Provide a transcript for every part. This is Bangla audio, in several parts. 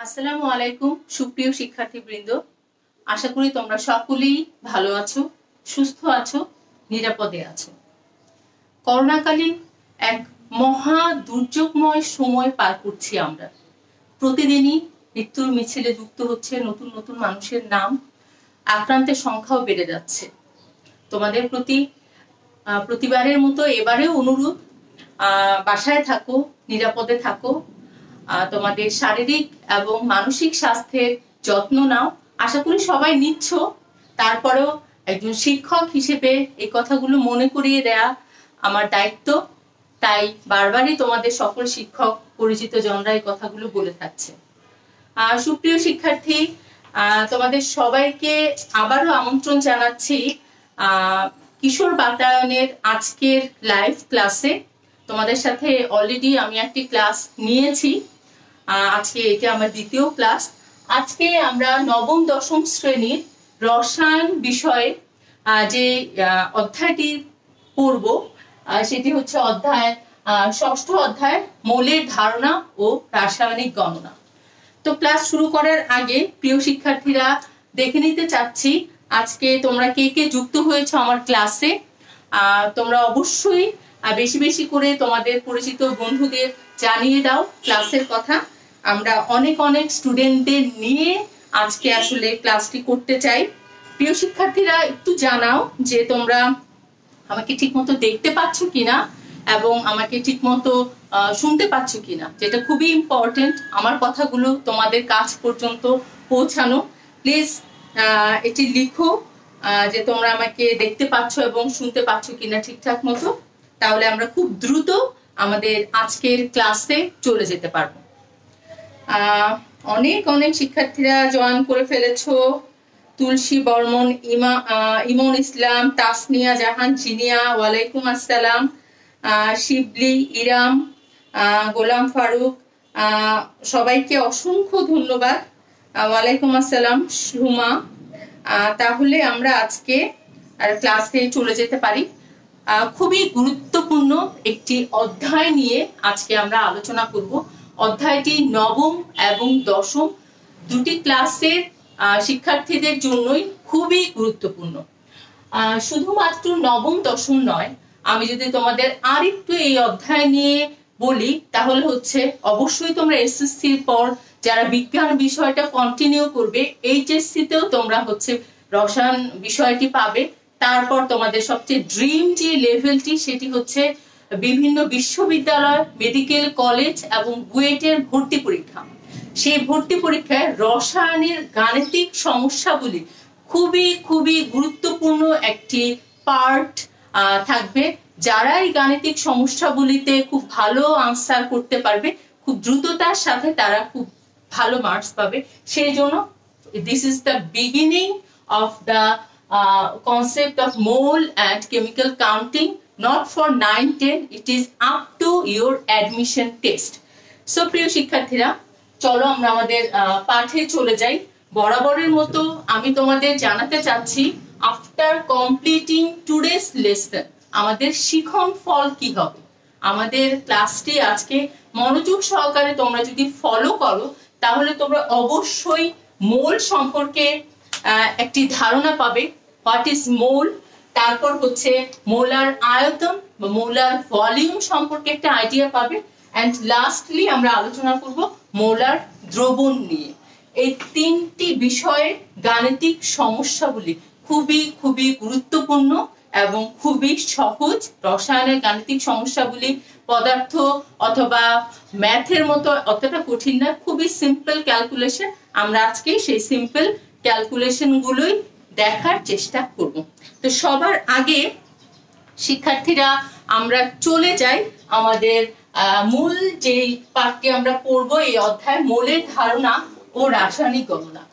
আসসালামু আলাইকুম সুপ্রিয় শিক্ষার্থীবৃন্দ, আশা করি তোমরা সকলেই ভালো আছো, সুস্থ আছো, নিরাপদে আছো। করোনাকালীন এক মহা দুর্যোগময় সময় পার করছি আমরা। প্রতিদিনই মৃত্যুর মিছিলে যুক্ত হচ্ছে নতুন নতুন মানুষের নাম, আক্রান্তের সংখ্যাও বেড়ে যাচ্ছে। তোমাদের প্রতি প্রতিবারের মতো এবারেও অনুরোধ, বাসায় থাকো, নিরাপদে থাকো, তোমাদের শারীরিক এবং মানসিক স্বাস্থ্যের যত্ন নাও। আশা করি সবাই নিচ্ছ, তারপরেও একজন শিক্ষক হিসেবে এই কথাগুলো মনে করিয়ে দেয়া আমার দায়িত্ব। তাই বারবারই তোমাদের সকল শিক্ষক পরিচিত জনরা এই কথাগুলো বলে থাকছে। সুপ্রিয় শিক্ষার্থী, তোমাদের সবাইকে আবারও আমন্ত্রণ জানাচ্ছি কিশোর বাতায়নের আজকের লাইভ ক্লাসে। তোমাদের সাথে অলরেডি আমি একটি ক্লাস নিয়েছি, আজকে এটা আমার দ্বিতীয় ক্লাস। আজকে আমরা নবম দশম শ্রেণীর রসায়ন বিষয়ে যে অধ্যায়টি পড়ব সেটি হচ্ছে ষষ্ঠ অধ্যায় মৌলের ধারণা ও রাসায়নিক গণনা। তো ক্লাস শুরু করার আগে প্রিয় শিক্ষার্থীরা দেখে নিতে চাচ্ছি আজকে তোমরা কে কে যুক্ত হয়েছো আমার ক্লাসে। তোমরা অবশ্যই বেশি বেশি করে তোমাদের পরিচিত বন্ধুদের জানিয়ে দাও ক্লাসের কথা। আমরা অনেক অনেক স্টুডেন্টদের নিয়ে আজকে আসলে ক্লাসটি করতে চাই। প্রিয় শিক্ষার্থীরা একটু জানাও যে তোমরা আমাকে ঠিকমতো দেখতে পাচ্ছ কিনা এবং আমাকে ঠিকমতো শুনতে পাচ্ছ কিনা, যেটা খুবই ইম্পর্টেন্ট আমার কথাগুলো তোমাদের কাছ পর্যন্ত পৌঁছানো। প্লিজ এটি লিখো যে তোমরা আমাকে দেখতে পাচ্ছ এবং শুনতে পাচ্ছ কিনা ঠিকঠাক মতো, তাহলে আমরা খুব দ্রুত আমাদের আজকের ক্লাসে চলে যেতে পারবো। অনেক অনেক শিক্ষার্থীরা জয়েন করে ফেলেছো। তুলসী বর্মন, ইমন ইসলাম, তাসনিয়া জাহান, জিনিয়া, ওয়ালাইকুম আসসালাম, শিবলি, ইরাম, গোলাম ফারুক, সবাইকে অসংখ্য ধন্যবাদ। ওয়ালাইকুম আসসালাম সুমা। তাহলে আমরা আজকে ক্লাসে চলে যেতে পারি। খুবই গুরুত্বপূর্ণ একটি অধ্যায় নিয়ে আজকে আমরা আলোচনা করব। অধ্যায়টি নবম এবং দশম দুটি ক্লাসের শিক্ষার্থীদের জন্যই খুবই গুরুত্বপূর্ণ। শুধুমাত্র নবম দশম নয়, আমি যদি তোমাদের আরেকটু এই অধ্যায় নিয়ে বলি তাহলে হচ্ছে অবশ্যই তোমরা এসএসসির পর যারা বিজ্ঞান বিষয়টা কন্টিনিউ করবে, এইচএসসি তেও তোমরা হচ্ছে রসায়ন বিষয়টি পাবে। তারপর তোমাদের সবচেয়ে ড্রিম যে লেভেলটি সেটি হচ্ছে বিভিন্ন বিশ্ববিদ্যালয়, মেডিকেল কলেজ এবং বুয়েটের ভর্তি পরীক্ষা। সেই ভর্তি পরীক্ষায় রসায়নের গাণিতিক সমস্যাগুলি খুবই খুবই গুরুত্বপূর্ণ একটি পার্ট থাকবে। যারা এই গাণিতিক সমস্যাগুলিতে খুব ভালো আনসার করতে পারবে, খুব দ্রুততার সাথে তারা খুব ভালো মার্কস পাবে। সেই জন্য this is the beginning of the concept of mole and chemical counting, not for 9-10, it is up to your admission test. So প্রিয় শিক্ষার্থীরা, চলো আমরা আমাদের পাঠে চলে যাই। বরাবরের মতো আমি তোমাদের জানাতে চাচ্ছি আফটার কমপ্লিটিং টুডেস লেসন আমাদের শিখন ফল কি হবে। আমাদের ক্লাসটি আজকে মনোযোগ সহকারে তোমরা যদি ফলো করো তাহলে তোমরা অবশ্যই মোল সম্পর্কে একটি ধারণা পাবে, হোয়াট ইজ মোল। তারপর হচ্ছে মোলার আয়তন বা মোলার ভলিউম সম্পর্কে একটা আইডিয়া পাবে। এন্ড লাস্টলি আমরা আলোচনা করব মোলার দ্রবণ নিয়ে। এই তিনটি বিষয়ে গাণিতিক সমস্যাগুলি খুবই খুবই গুরুত্বপূর্ণ এবং খুবই সহজ। রসায়নের গাণিতিক সমস্যাগুলি পদার্থ অথবা ম্যাথের মতো অতটা কঠিন না, খুবই সিম্পল ক্যালকুলেশন। আমরা আজকে সেই সিম্পল ক্যালকুলেশন গুলোই দেখার চেষ্টা করব। তো সবার আগে শিক্ষার্থীরা আমরা চলে যাই আমাদের মূল যে পাঠটি আমরা পড়বো এই অধ্যায়, মৌলের ধারণা ও রাসায়নিক গণনা।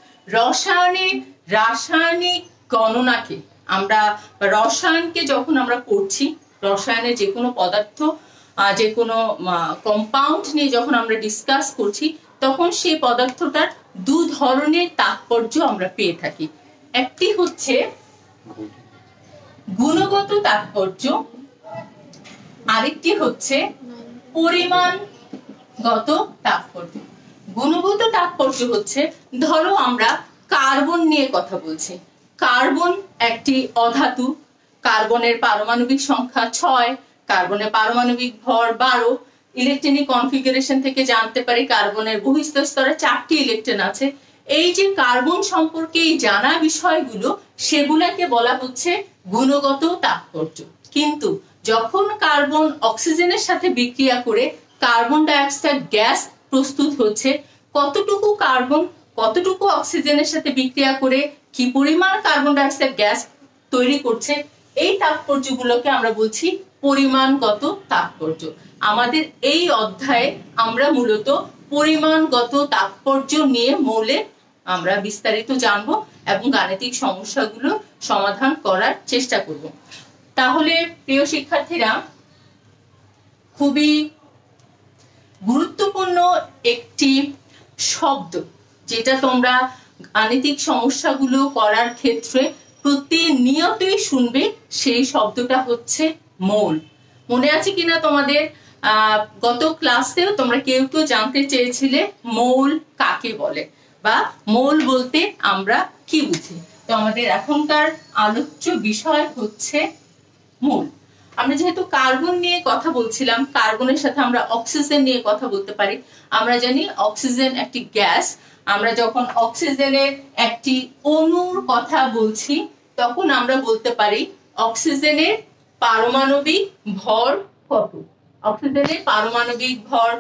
রাসায়নিক গণনাকে আমরা রসায়নকে যখন আমরা পড়ছি, রসায়নের যে কোনো পদার্থ, যে কোনো কম্পাউন্ড নিয়ে যখন আমরা ডিসকাস করছি, তখন সেই পদার্থটার দু ধরনের তাৎপর্য আমরা পেয়ে থাকি। একটি হচ্ছে গুণগত তাৎপর্য, আরেকটি হচ্ছে পরিমাণগত তাৎপর্য। গুণগত তাৎপর্য হচ্ছে, ধরো আমরা কার্বন নিয়ে কথা বলছি। কার্বন একটি অধাতু, কার্বনের পারমাণবিক সংখ্যা 6, কার্বনের পারমাণবিক ভর 12। ইলেকট্রনিক কনফিগারেশন থেকে জানতে পারি কার্বনের বহিঃস্থ স্তরে 4টি ইলেকট্রন আছে। এই যে কার্বন সম্পর্কে এই জানা বিষয়গুলো, সেগুলোকে বলা হচ্ছে গুণগত তাৎপর্য। কিন্তু যখন কার্বন অক্সিজেনের সাথে বিক্রিয়া করে কার্বন ডাই অক্সাইড গ্যাস প্রস্তুত হচ্ছে, কতটুকু কার্বন কতটুকু অক্সিজেনের সাথে বিক্রিয়া করে কি পরিমাণ কার্বন ডাই অক্সাইড গ্যাস তৈরি করছে, এই তাৎপর্যগুলোকে আমরা বলছি পরিমাণগত তাৎপর্য। আমাদের এই অধ্যায়ে আমরা মূলত পরিমাণগত তাৎপর্য নিয়ে মৌলে আমরা বিস্তারিত জানবো এবং গাণিতিক সমস্যাগুলো সমাধান করার চেষ্টা করব। তাহলে প্রিয় শিক্ষার্থীরা, খুবই গুরুত্বপূর্ণ একটি শব্দ যেটা তোমরা গাণিতিক সমস্যাগুলো করার ক্ষেত্রে প্রতিনিয়তই শুনবে, সেই শব্দটা হচ্ছে মোল। মনে আছে কিনা তোমাদের? গত ক্লাসেও তোমরা কেউ কেউ জানতে চেয়েছিলে মোল কাকে বলে বা মোল বলতে আমরা কি বুঝি। তো আমাদের এখনকার আলোচ্য বিষয় হচ্ছে মোল। আমরা যেহেতু কার্বন নিয়ে কথা বলছিলাম, কার্বনের সাথে আমরা অক্সিজেন নিয়ে কথা বলতে পারি। আমরা জানি অক্সিজেন একটি গ্যাস। আমরা যখন অক্সিজেনের একটি অণুর কথা বলছি, তখন আমরা বলতে পারি অক্সিজেনের পারমাণবিক ভর কত। অক্সিজেনের পারমাণবিক ভর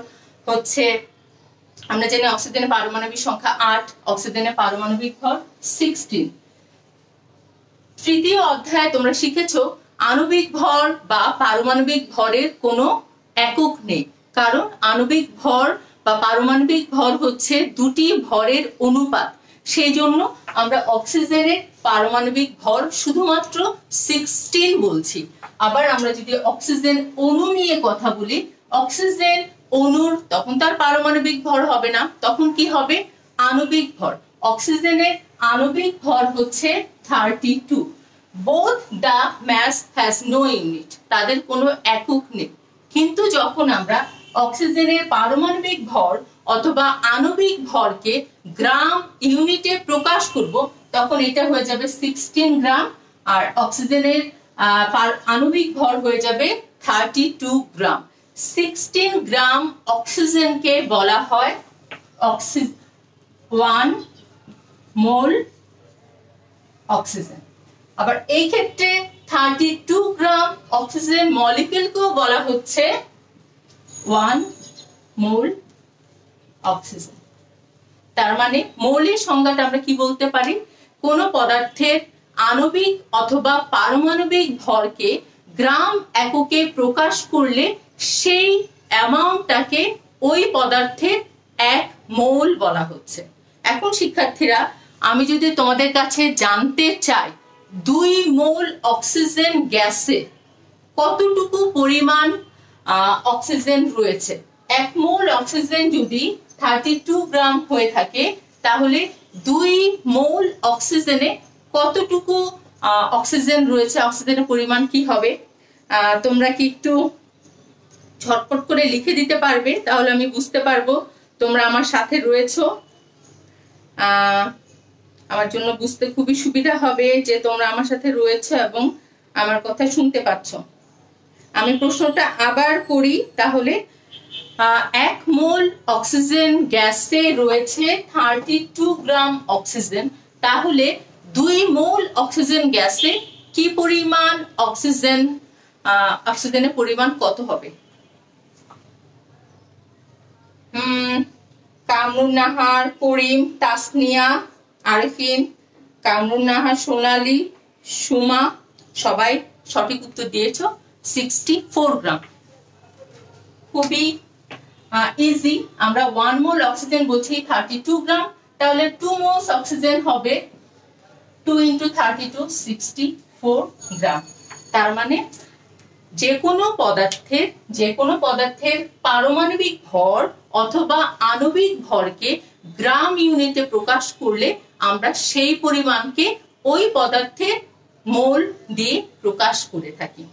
হচ্ছে, আমরা জানি অক্সিজেনের পারমাণবিক সংখ্যা 8, অক্সিজেনের পারমাণবিক ভর 16। তৃতীয় অধ্যায়ে তোমরা শিখেছো আণবিক ভর বা পারমাণবিক ভরের কোনো একক নেই, কারণ আণবিক ভর বা পারমাণবিক ভর হচ্ছে দুটি ভরের অনুপাত। সেই জন্য আমরা অক্সিজেনের পারমাণবিক ভর শুধুমাত্র 16 বলছি। আবার আমরা যদি অক্সিজেন অণু নিয়ে কথা বলি, অক্সিজেন অণুর তখন তার পারমাণবিক ভর হবে না, তখন কি হবে? আণবিক ভর। অক্সিজেনের আণবিক ভর হচ্ছে 32। both the mass has no unit, তাদের কোনো একক নেই। কিন্তু যখন আমরা অক্সিজেনের পারমাণবিক ভর অথবা আণবিক ভরকে গ্রাম ইউনিটে প্রকাশ করব, তখন এটা হয়ে যাবে 16 গ্রাম, আর অক্সিজেনের আণবিক ভর হয়ে যাবে 32 গ্রাম। 16 গ্রাম অক্সিজেনকে বলা হয় 1 মোল অক্সিজেন। আবার এই ক্ষেত্রে 32 গ্রাম অক্সিজেন মলিকিউলকেও বলা হচ্ছে 1 মোল অক্সিজেন। তার মানে মৌলের সংজ্ঞাটা আমরা কি বলতে পারি? কোন পদার্থের আণবিক অথবা পারমাণবিক ভরকে গ্রাম এককে প্রকাশ করলে সেই অ্যামাউন্টটাকে ওই পদার্থের 1 মোল বলা হচ্ছে। এখন শিক্ষার্থীরা, আমি যদি তোমাদের কাছে জানতে চাই 2 মোল অক্সিজেন গ্যাসে কতটুকু পরিমাণ অক্সিজেন রয়েছে, 1 মোল অক্সিজেন যদি 32 গ্রাম হয়ে থাকে, তাহলে 2 মোল অক্সিজেনে কতটুকু অক্সিজেন রয়েছে, অক্সিজেনের পরিমাণ কি হবে? তোমরা কি একটু ঝটপট করে লিখে দিতে পারবে? তাহলে আমি বুঝতে পারবো তোমরা আমার সাথে রয়েছো। আমার জন্য বুঝতে খুবই সুবিধা হবে যে তোমরা আমার সাথে রয়েছো এবং আমার কথা শুনতে পাচ্ছ। আমি প্রশ্নটা আবার করি তাহলে। 1 মোল অক্সিজেন গ্যাসে রয়েছে 32 গ্রাম অক্সিজেন, তাহলে 2 মোল অক্সিজেন গ্যাসে কি পরিমাণ অক্সিজেনের পরিমাণ কত হবে? কামরুন নাহার, করিম, তাসনিয়া, আরিফিন, কামরুন নাহার, সোনালী, সুমা সবাই সঠিক উত্তর দিয়েছো, 64 গ্রাম। খুবই ইজি। আমরা 1 মোল অক্সিজেন বলছি 32 গ্রাম, তাহলে 2 মোলস অক্সিজেন হবে 2 × 32 64 গ্রাম। তার মানে যে কোনো পদার্থের পারমাণবিক ভর অথবা আণবিক ভরকে গ্রাম ইউনিটে প্রকাশ করলে আমরা সেই পরিমাণকে ওই পদার্থের মোল দিয়ে প্রকাশ করে থাকি।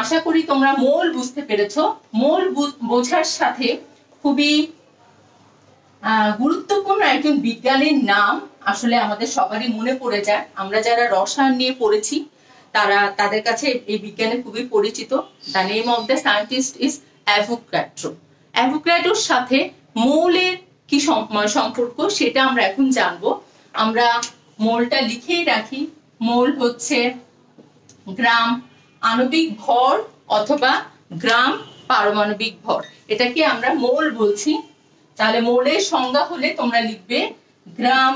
আশা করি তোমরা মোল বুঝতে পেরেছো। মোল বোঝার সাথে খুবই গুরুত্বপূর্ণ একজন বিজ্ঞানীর নাম আসলে আমাদের সবারই মনে পড়ে যায়। আমরা যারা রসায়ন নিয়ে পড়েছি তাদের কাছে এই বিজ্ঞানী খুবই পরিচিত। The name of the scientist is Avogadro. অ্যাভোগাড্রোর সাথে মৌলের কি সম্পর্ক সেটা আমরা এখন জানবো। আমরা মোলটা লিখেই রাখি। মোল হচ্ছে গ্রাম আণবিক ভর অথবা গ্রাম পারমাণবিক ভর, এটাকে আমরা মোল বলছি। তাহলে মোলের সংজ্ঞা হলে তোমরা লিখবে গ্রাম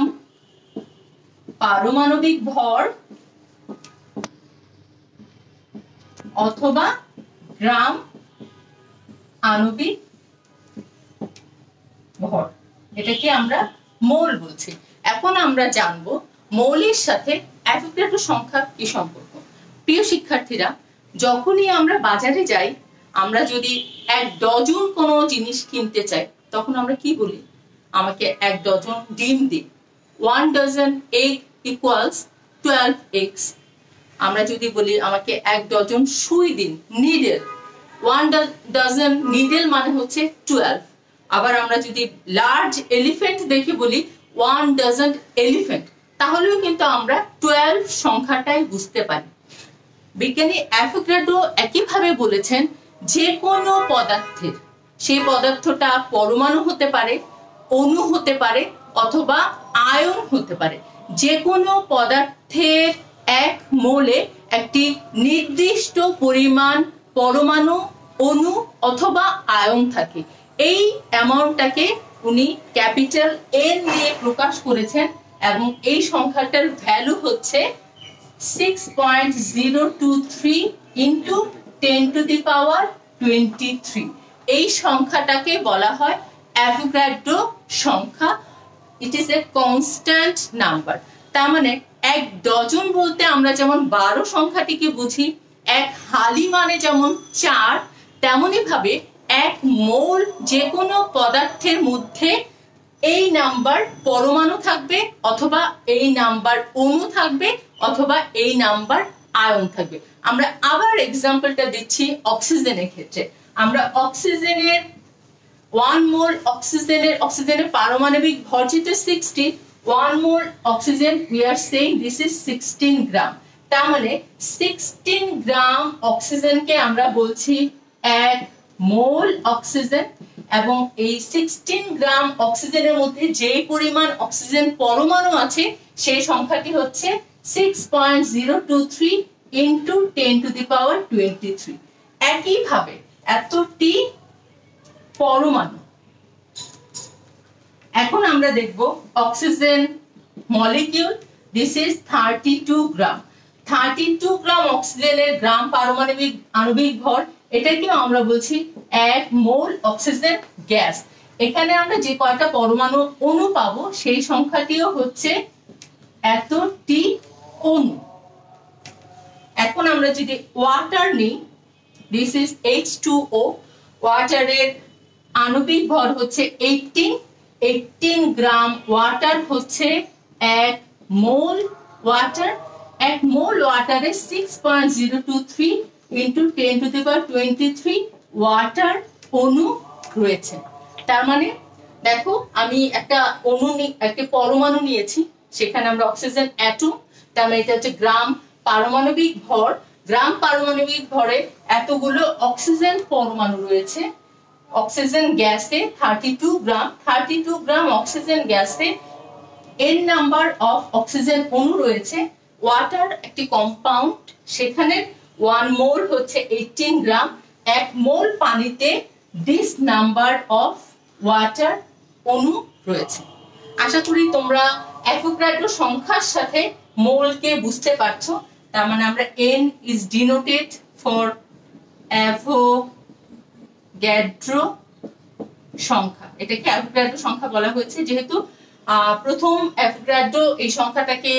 পারমাণবিক ভর অথবা গ্রাম আণবিক ভর, এটাকে আমরা মোল বলছি। এখন আমরা জানবো মৌলের সাথে অ্যাভোগাড্রো সংখ্যা কি সম্পর্ক। প্রিয় শিক্ষার্থীরা, যখনই আমরা বাজারে যাই, আমরা যদি 1 ডজন কোনো জিনিস কিনতে চাই, তখন আমরা কি বলি? আমাকে 1 ডজন ডিম দিন। 1 ডজন এগ ইকুয়ালস 12 eggs। আমরা যদি বলি আমাকে 1 ডজন সুই দিন, নিডেল, 1 ডজন নিডেল মানে হচ্ছে 12। আবার আমরা যদি লার্জ এলিফ্যান্ট দেখে বলি 1 ডজন এলিফ্যান্ট, তাহলেও কিন্তু আমরা 12 সংখ্যাটাই বুঝতে পারি। বিজ্ঞানী অ্যাভোগাড্রো একইভাবে বলেছেন যে কোনো পদার্থের, সেই পদার্থটা পরমাণু হতে পারে, অণু হতে পারে অথবা আয়ন হতে পারে, যে কোনো পদার্থের 1 মোলে একটি নির্দিষ্ট পরিমাণ পরমাণু, অণু অথবা আয়ন থাকে। এই অ্যামাউন্টটাকে উনি ক্যাপিটাল এন দিয়ে প্রকাশ করেছেন এবং এই সংখ্যাটার ভ্যালু হচ্ছে 6.023 ইন্টু 10 টু দি পাওয়ার 23। এই সংখ্যাটাকে বলা হয় অ্যাভোগাড্রো সংখ্যা। It is a constant number. তার মানে 1 ডজন বলতে আমরা যেমন 12 সংখ্যাটিকে বুঝি, 1 হালি মানে যেমন 4, তেমনি ভাবে 1 মোল যে কোনো পদার্থের মধ্যে এই নাম্বার পরমাণু থাকবে অথবা এই নাম্বার অণু থাকবে অথবা এই নাম্বার আয়ন থাকবে। আমরা আবার এক্সাম্পলটা দিচ্ছি অক্সিজেনের ক্ষেত্রে। আমরা অক্সিজেনের 1 মোল অক্সিজেনের পারমাণবিক ভর যেটা 60, 1 মোল oxygen we are saying this is 16 গ্রাম। তার মানে 16 গ্রাম অক্সিজেনকে আমরা বলছি 1 মোল অক্সিজেন। এবং এই 16 গ্রাম অক্সিজেনের মধ্যে যে পরিমাণ অক্সিজেন পরমাণু আছে সেই সংখ্যাটি হচ্ছে 6.023 ইন্টু 10 টু দি পাওয়ার 23। একইভাবে এতটি পরমাণু। এখন আমরা দেখব অক্সিজেন মলিকিউল। দিস ইজ 32 গ্রাম। 32 গ্রাম অক্সিজেনের গ্রাম পারমাণবিক আণবিক ভর, এটাকেও আমরা বলছি 1 মোল অক্সিজেন গ্যাস। এখানে আমরা যে কয়টা পরমাণু অণু পাবো সেই সংখ্যাটিও হচ্ছে এতটি অণু। এখন আমরা যদি ওয়াটার নিই, দিস ইজ H2O। ওয়াটারের আণবিক ভর হচ্ছে 18 গ্রাম। ওয়াটার হচ্ছে 1 মোল ওয়াটার। 1 মোল ওয়াটারে 6.023 into 10 to the power 23 water অণু রয়েছে। তার মানে দেখো, আমি একটা পরমাণু নিয়েছি, সেখানে আমরা অক্সিজেন অ্যাটম, তার মানে এটা হচ্ছে গ্রাম পারমাণবিক ভর। গ্রাম পারমাণবিক ভরে এতগুলো অক্সিজেন পরমাণু রয়েছে। অক্সিজেন গ্যাসে 32 গ্রাম। 32 গ্রাম অক্সিজেন গ্যাসে n নাম্বার অফ অক্সিজেন অণু রয়েছে। ওয়াটার একটি কম্পাউন্ড, সেখানে 1 মোল হচ্ছে 18 গ্রাম। 1 মোল পানিতে দিস নাম্বার অফ ওয়াটার অণু রয়েছে। আশা করি তোমরা অ্যাভোগাড্রো সংখ্যার সাথে মোলকে বুঝতে পারছো। তার মানে আমরা n is denoted for Avogadro সংখ্যা। এটাকে অ্যাভোগাড্রো সংখ্যা বলা হয়েছে যেহেতু প্রথম অ্যাভোগাড্রো এই সংখ্যাটাকে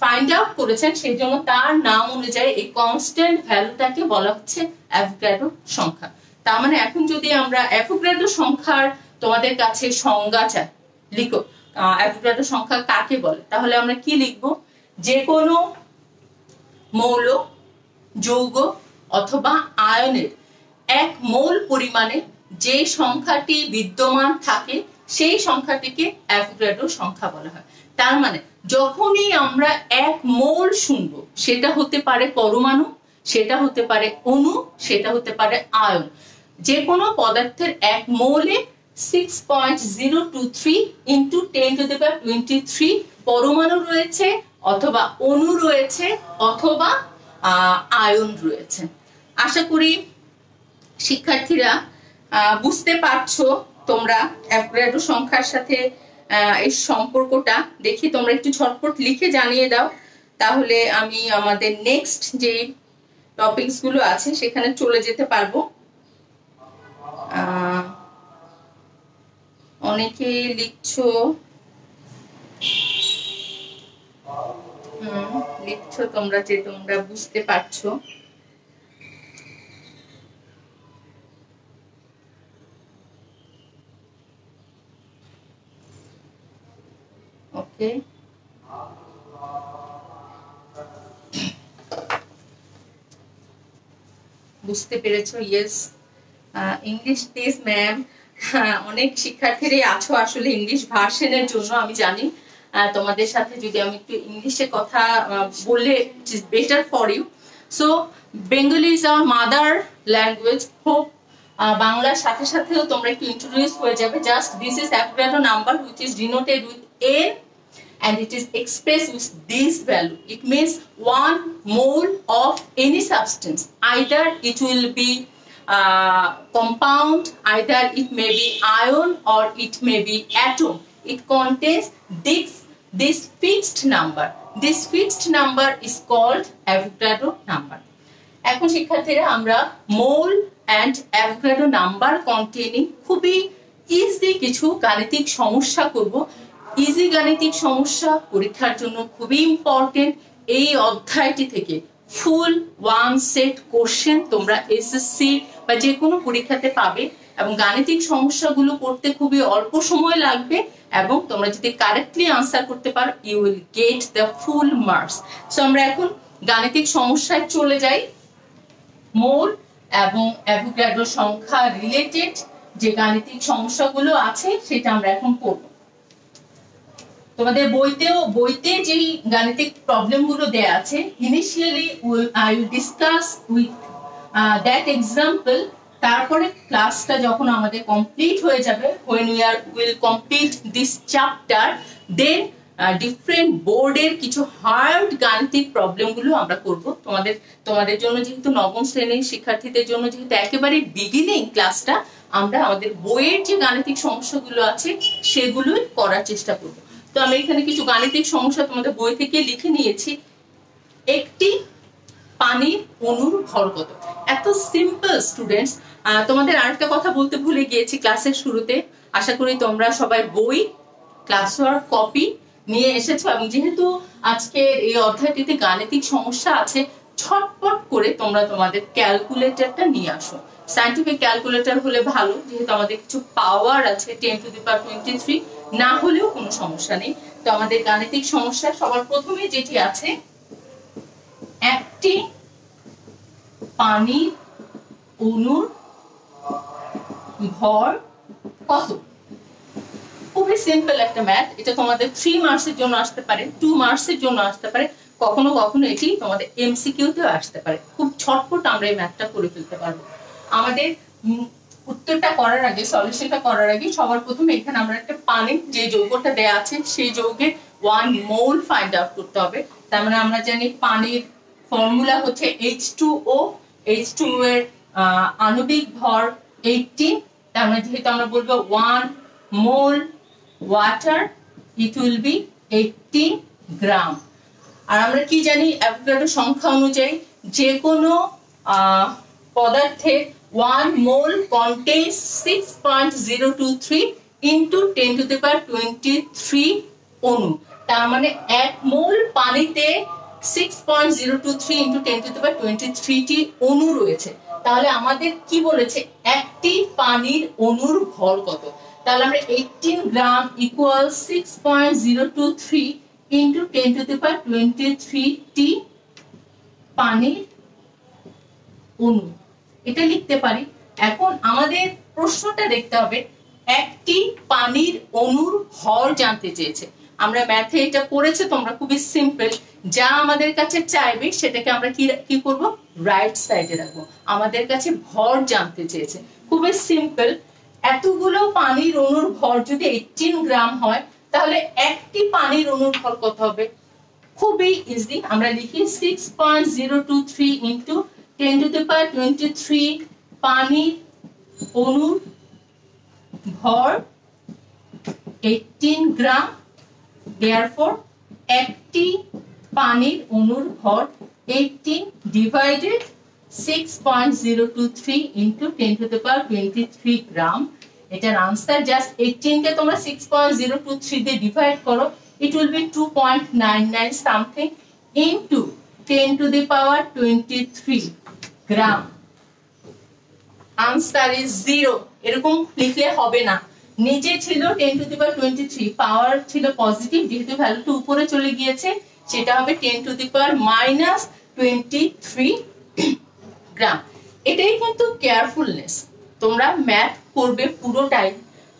ফাইন্ড আউট করেছেন, সেই জন্য তার নাম অনুযায়ী এই কনস্ট্যান্ট ভ্যালুটাকে বলা হচ্ছে অ্যাভোগাড্রো সংখ্যা। তার মানে এখন যদি আমরা অ্যাভোগাড্রো সংখ্যার তোমাদের কাছে সংজ্ঞা চাই, লিখো অ্যাভোগাড্রো সংখ্যা কাকে বলে, তাহলে আমরা কি লিখবো? যে কোনো মৌল, যৌগ অথবা আয়নের 1 মোল পরিমাণে যে সংখ্যাটি বিদ্যমান থাকে সেই সংখ্যাটিকে অ্যাভোগাড্রো সংখ্যা বলা হয়। তার মানে যখনই আমরা 1 মোল শুনবো, সেটা হতে পারে পরমাণু, সেটা হতে পারে অণু, সেটা হতে পারে আয়ন। যে কোনো পদার্থের 1 মোলে 6.023 ইন্টু 10⁻23 পরমাণু রয়েছে, অথবা অণু রয়েছে, অথবা আয়ন রয়েছে। আশা করি শিক্ষার্থীরা বুঝতে পারছো তোমরা অ্যাভোগাড্রো সংখ্যার সাথে এই সম্পর্কটা। দেখি তোমরা একটু ঝটপট লিখে জানিয়ে দাও, তাহলে আমি আমাদের নেক্সট যে টপিকস গুলো আছে সেখানে চলে যেতে পারবো। অনেকে লিখছো, লিখছো তোমরা যে তোমরা বুঝতে পারছো। ওকে, বুঝতে পেরেছো? Yes, English please ma'am. অনেক শিক্ষার্থীরাই আছো আসলে ইংলিশ ভার্সনের জন্য। আমি জানি তোমাদের সাথে যদি আমি একটু ইংলিশে কথা বললে it is better for you. So Bengali is our mother language. Hope বাংলার সাথে সাথেও তোমরা একটু ইন্ট্রোডিউস হয়ে যাবে। Just this is Avogadro number which is denoted with n and it is expressed with this value. It means 1 mole of any substance. Either it will be compound, either it may be ion, or it may be atom. It contains this fixed number. This fixed number is called Avogadro number. এখন শিক্ষার্থীরা আমরা মোল এন্ড অ্যাভোগাড্রো নাম্বার কন্টেইনিং খুবই ইজি কিছু গাণিতিক সমস্যা করব। ইজি গাণিতিক সমস্যা পরীক্ষার জন্য খুবই ইম্পর্টেন্ট। এই অধ্যায়টি থেকে ফুল 1 সেট কোশ্চেন তোমরা এসএসসি বা যে কোনো পরীক্ষাতে পাবে, এবং গাণিতিক সমস্যাগুলো করতে খুবই অল্প সময় লাগবে, এবং তোমরা যদি কারেক্টলি আনসার করতে পারো you will get the full marks. So আমরা এখন গাণিতিক সমস্যায় চলে যাই। মোল এবং অ্যাভোগাড্রো সংখ্যা রিলেটেড যে গাণিতিক সমস্যাগুলো আছে সেটা আমরা এখন করব। তোমাদের বইতে যে গাণিতিক প্রবলেম গুলো দেয়া আছে, initially I will discuss with that example. তারপরে ক্লাসটা যখন আমাদের কমপ্লিট হয়ে যাবে, when we will complete this chapter, then different বোর্ডের কিছু হার্ড গাণিতিক প্রবলেম গুলো আমরা করব। তোমাদের জন্য যেহেতু নবম শ্রেণীর শিক্ষার্থীদের জন্য যেহেতু একেবারে বিগিনিং ক্লাসটা, আমরা আমাদের বইয়ের যে গাণিতিক সমস্যাগুলো আছে সেগুলোই করার চেষ্টা করব। তো আমি এখানে কিছু গাণিতিক সমস্যা তোমাদের বই থেকে লিখে নিয়েছি। একটি পানির অণুর ভর কত? এত সিম্পল স্টুডেন্টস। তোমাদের আরেকটা কথা বলতে ভুলে গিয়েছি ক্লাসের শুরুতে। আশা করি তোমরা সবাই বই, ক্লাস ওয়ার্ক কপি নিয়ে এসেছো, এবং যেহেতু আজকে এই অধ্যায়টিতে গাণিতিক সমস্যা আছে, ছটপট করে তোমরা তোমাদের ক্যালকুলেটরটা নিয়ে আসো। সায়েন্টিফিক ক্যালকুলেটর হলে ভালো, যেহেতু আমাদের কিছু পাওয়ার আছে 10⁻23, না হলেও কোনো সমস্যা নেই। তো আমাদের গাণিতিক সমস্যা সবার প্রথমে যেটি আছে, একটি পানির অণুর ভর কত? খুবই সিম্পল একটা ম্যাথ। এটা তোমাদের 3 মার্কসের জন্য আসতে পারে, 2 মার্কসের জন্য আসতে পারে, কখনো কখনো এটি তোমাদের এমসিকিউতেও আসতে পারে। খুব ছটপট আমরা এই ম্যাথটা করে ফেলতে পারবো। আমাদের উত্তরটা করার আগে, সলিউশনটা করার আগে সবার প্রথমে এখানে আমরা একটা পানি, যে যৌগটা দেয়া আছে সেই যৌগের 1 মোল ফাইন্ড আউট করতে হবে। তার মানে আমরা জানি পানির ফর্মুলা হচ্ছে H2O। H2O এর আণবিক ভর 18। তার মানে যেহেতু আমরা বলবো 1 mole water, it will be 18 গ্রাম। আর আমরা কি জানি অ্যাভোগাড্রো সংখ্যা অনুযায়ী যে কোনো পদার্থের 1 মোল contains 6.023 into 10⁻23 অণু। তার মানে 1 মোল পানিতে 6.023 into 10⁻23 টি অণু রয়েছে। তাহলে আমাদের কি বলেছে, একটি পানির অণুর ভর কত? তাহলে আমরা 18 গ্রাম ইকুয়াল 6.023 into 10⁻23 টি পানির অণু, এটা লিখতে পারি। এখন আমাদের প্রশ্নটা দেখতে হবে, একটি পানির অণুর ভর জানতে চেয়েছে। আমরা ম্যাথে এটা করেছে, তোমরা খুবই সিম্পল, যা আমাদের কাছে চাইবে সেটাকে আমরা কি করব, রাইট সাইডে রাখবো। আমাদের কাছে ভর জানতে চেয়েছে, খুবই সিম্পল। এতগুলো পানির অণুর ভর যদি 18 গ্রাম হয়, তাহলে একটি পানির অণুর ভর কত হবে? খুবই ইজি, আমরা লিখি 6.023 ইন্টু 10 টু দি পাওয়ার 23 পানির অণুর ভর 18 গ্রাম। Therefore, একটি পানির অণুর ভর 18 divided 6.023 into 10 to the power 23 গ্রাম। এটার আনসার জাস্ট 18 কে তোমরা 6.023 দিয়ে ডিভাইড করো, it will be 2.99 something into 10 to the power 23 gram. Answer is 0। এরকম লিখলে হবে না, নিচে ছিল 10 to the power 23, পাওয়ার ছিল পজিটিভ, যেহেতু ভ্যালুটা উপরে চলে গিয়েছে সেটা হবে 10 to the power minus 23 গ্রাম। এটাই কিন্তু কেয়ারফুলনেস, তোমরা ম্যাথ করবে পুরোটাই,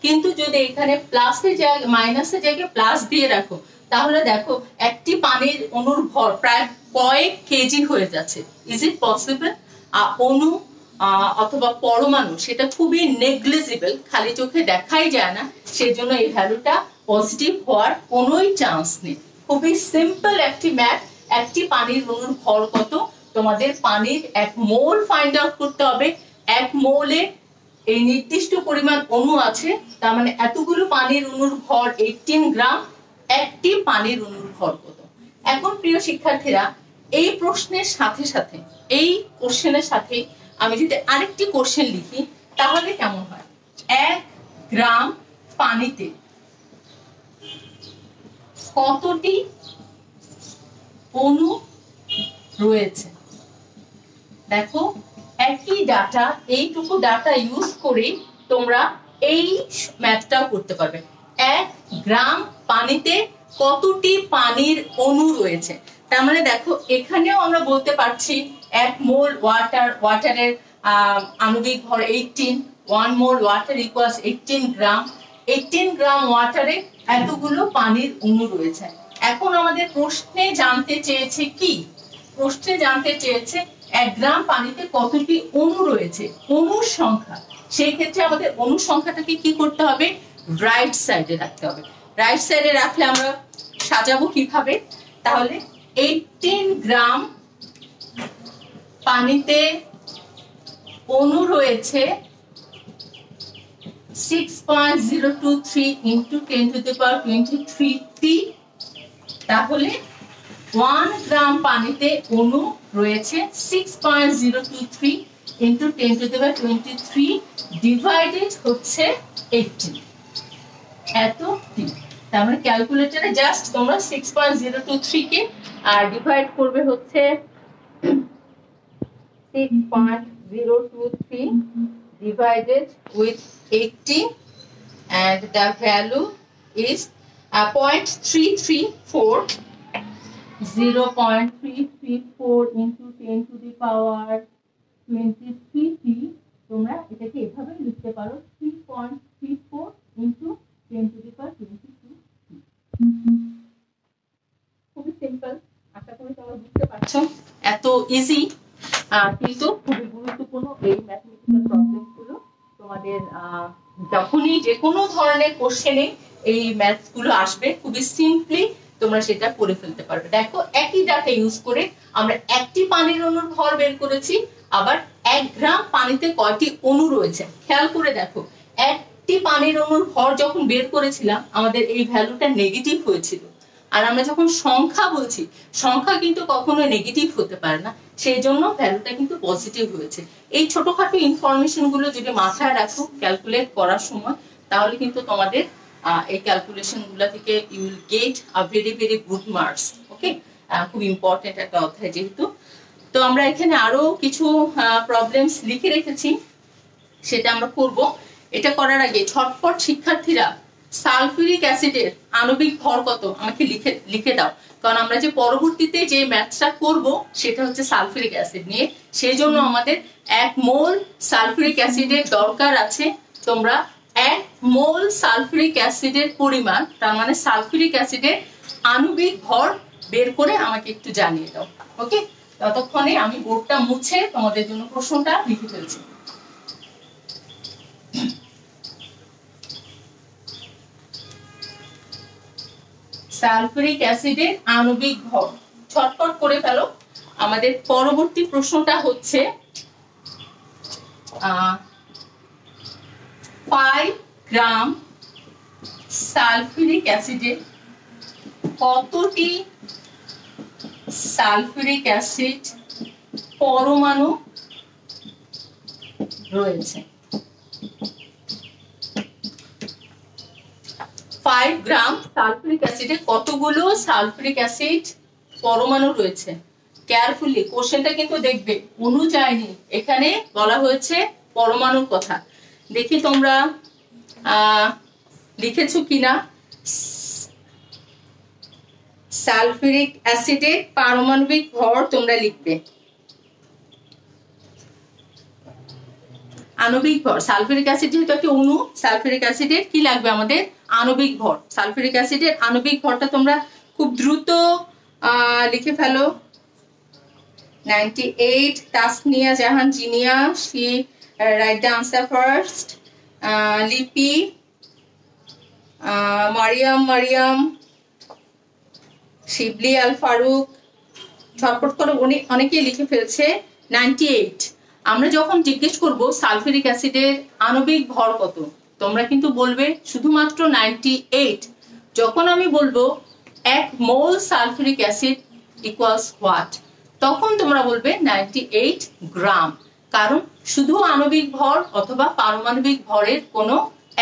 কিন্তু যদি এখানে প্লাসের জায়গায় মাইনাসের জায়গায় প্লাস দিয়ে রাখো, তাহলে দেখো একটি পানির অণুর ভর প্রায় কয়েক কেজি হয়ে যাচ্ছে। Is it possible? অণু অথবা পরমাণু সেটা খুবই নেগলিজিবল, খালি চোখে দেখাই যায় না, সেই জন্য এই ভ্যালুটা পজিটিভ হওয়ার কোনোই চান্স নেই। খুবই সিম্পল একটি ম্যাথ। একটি পানির অণুর ভর কত? তোমাদের পানির 1 মোল ফাইন্ড আউট করতে হবে। 1 মোলে এই নির্দিষ্ট পরিমাণ অণু আছে, তার মানে এতগুলো পানির অণুর ভর 18 গ্রাম। একটি পানির অণুর ভর কত? এখন প্রিয় শিক্ষার্থীরা, এই প্রশ্নের সাথে সাথে, এই কোশ্চেনের সাথে আমি যদি আরেকটি কোশ্চেন লিখি তাহলে কেমন হয়? 1 গ্রাম পানিতে কতটি অণু রয়েছে? দেখো একই ডাটা, এইটুকু ডাটা ইউজ করে তোমরা এই ম্যাথটাও করতে পারবে। 1 গ্রাম পানিতে কতটি পানির অণু রয়েছে? তার মানে দেখো এখানেও আমরা বলতে পারছি 1 মোল ওয়াটারের আণবিক ভর 18, 1 মোল ওয়াটার ইকুয়ালস 18 গ্রাম। 18 গ্রাম ওয়াটারে এতগুলো পানির অণু রয়েছে। এখন আমাদের প্রশ্নে জানতে চেয়েছে কি? প্রশ্নে জানতে চেয়েছে 1 গ্রাম পানিতে কতটি অণু রয়েছে, অণুর সংখ্যা। সেই ক্ষেত্রে আমাদের অণু সংখ্যাটাকে কি করতে হবে? রাইট সাইডে রাখতে হবে। রাইট সাইডে রাখলে আমরা সাজাবো কিভাবে? তাহলে 18 গ্রাম পানিতে অণু রয়েছে 6.023 into 10 to the power 23 t। তাহলে 1 গ্রাম পানিতে অণু রয়েছে 6.023 into 10 to the power 23 divided হচ্ছে 18, এত টি। তার মানে ক্যালকুলেটরে জাস্ট তোমরা 6.023 কে ডিভাইড করবে হচ্ছে 6.023 divided with 80 and the value is 0.334 0.334 into 10 to the power 23t। তোমরা এটাকে এভাবে লিখতে পারো 3.34 into 10 to the power 22। খুবই সিম্পল, আশা করি তোমরা বুঝতে পারছো। এত ইজি কিন্তু খুবই গুরুত্বপূর্ণ এই ম্যাথমেটিক্যাল প্রবলেমগুলো। তোমাদের যখনই যে কোনো ধরনের কোশ্চেনে এই ম্যাথস গুলো আসবে, খুবই সিম্পলি তোমরা সেটা করে ফেলতে পারবে। দেখো একই ডাটা ইউজ করে আমরা একটি পানির অণুর ভর বের করেছি, আবার 1 গ্রাম পানিতে কয়টি অণু রয়েছে খেয়াল করে দেখো। একটি পানির অণুর ভর যখন বের করেছিলাম আমাদের এই ভ্যালুটা নেগেটিভ হয়েছিল, আর আমরা যখন সংখ্যা বলছি, সংখ্যা কিন্তু কখনো নেগেটিভ হতে পারে না, সেই জন্য ভ্যালুটা কিন্তু পজিটিভ হয়েছে। এই ছোটখাটো ইনফরমেশন গুলো যদি মাথায় রাখো ক্যালকুলেট করার সময়, তাহলে কিন্তু তোমাদের এই ক্যালকুলেশন গুলা থেকে you will get a very very good marks. Okay, খুব ইম্পর্টেন্ট একটা অধ্যায় যেহেতু। তো আমরা এখানে আরো কিছু প্রবলেমস লিখে রেখেছি, সেটা আমরা করব। এটা করার আগে ছটপট শিক্ষার্থীরা সালফিউরিক অ্যাসিডের আণবিক ভর কত আমাকে লিখে দাও, কারণ আমরা যে পরবর্তীতে যে ম্যাথটা করব সেটা হচ্ছে সালফিউরিক অ্যাসিড নিয়ে। সেই জন্য আমাদের 1 মোল সালফিউরিক অ্যাসিডের দরকার আছে। তোমরা 1 মোল সালফিউরিক অ্যাসিডের পরিমাণ, তার মানে সালফিউরিক অ্যাসিডের আণবিক ভর বের করে আমাকে একটু জানিয়ে দাও। ওকে, ততক্ষণে আমি বোর্ডটা মুছে তোমাদের জন্য প্রশ্নটা লিখে ফেলছি। সালফিউরিক অ্যাসিডের আণবিক ভর ছটফট করে ফেলো। আমাদের পরবর্তী প্রশ্নটা হচ্ছে 5 গ্রাম সালফিউরিক অ্যাসিডে কতটি সালফিউরিক অ্যাসিড পরমাণু রয়েছে? 5 গ্রাম সালফিউরিক অ্যাসিডে কতগুলো সালফিউরিক অ্যাসিড পরমাণু রয়েছে? কেয়ারফুলি কোশ্চেনটা কিন্তু দেখবে, অণু চাইনি, এখানে বলা হয়েছে পরমাণুর কথা। দেখি তোমরা লিখেছো কিনা। সালফিউরিক অ্যাসিডের পারমাণবিক ভর তোমরা লিখবে। আণবিক ভর, সালফিউরিক অ্যাসিড যেহেতু একটা অণু, সালফিউরিক অ্যাসিডের কি লাগবে আমাদের? আণবিক ভর। সালফিউরিক অ্যাসিডের আণবিক ভরটা তোমরা খুব দ্রুত লিখে ফেলো। 98 তাসনিয়া জাহান Jinia, she write the answer first. লিপি, মারিয়াম, শিবলি আল ফারুক, ঝটপট করে অনেকেই লিখে ফেলছে 98। আমরা যখন জিজ্ঞেস করব সালফিউরিক অ্যাসিডের আণবিক ভর কত, তোমরা কিন্তু বলবে শুধুমাত্র 98। যখন আমি বলবো 1 mole sulphuric acid equals what, তখন তোমরা বলবে 98 গ্রাম। কারণ শুধু আণবিক ভর অথবা পারমাণবিক ভরের কোনো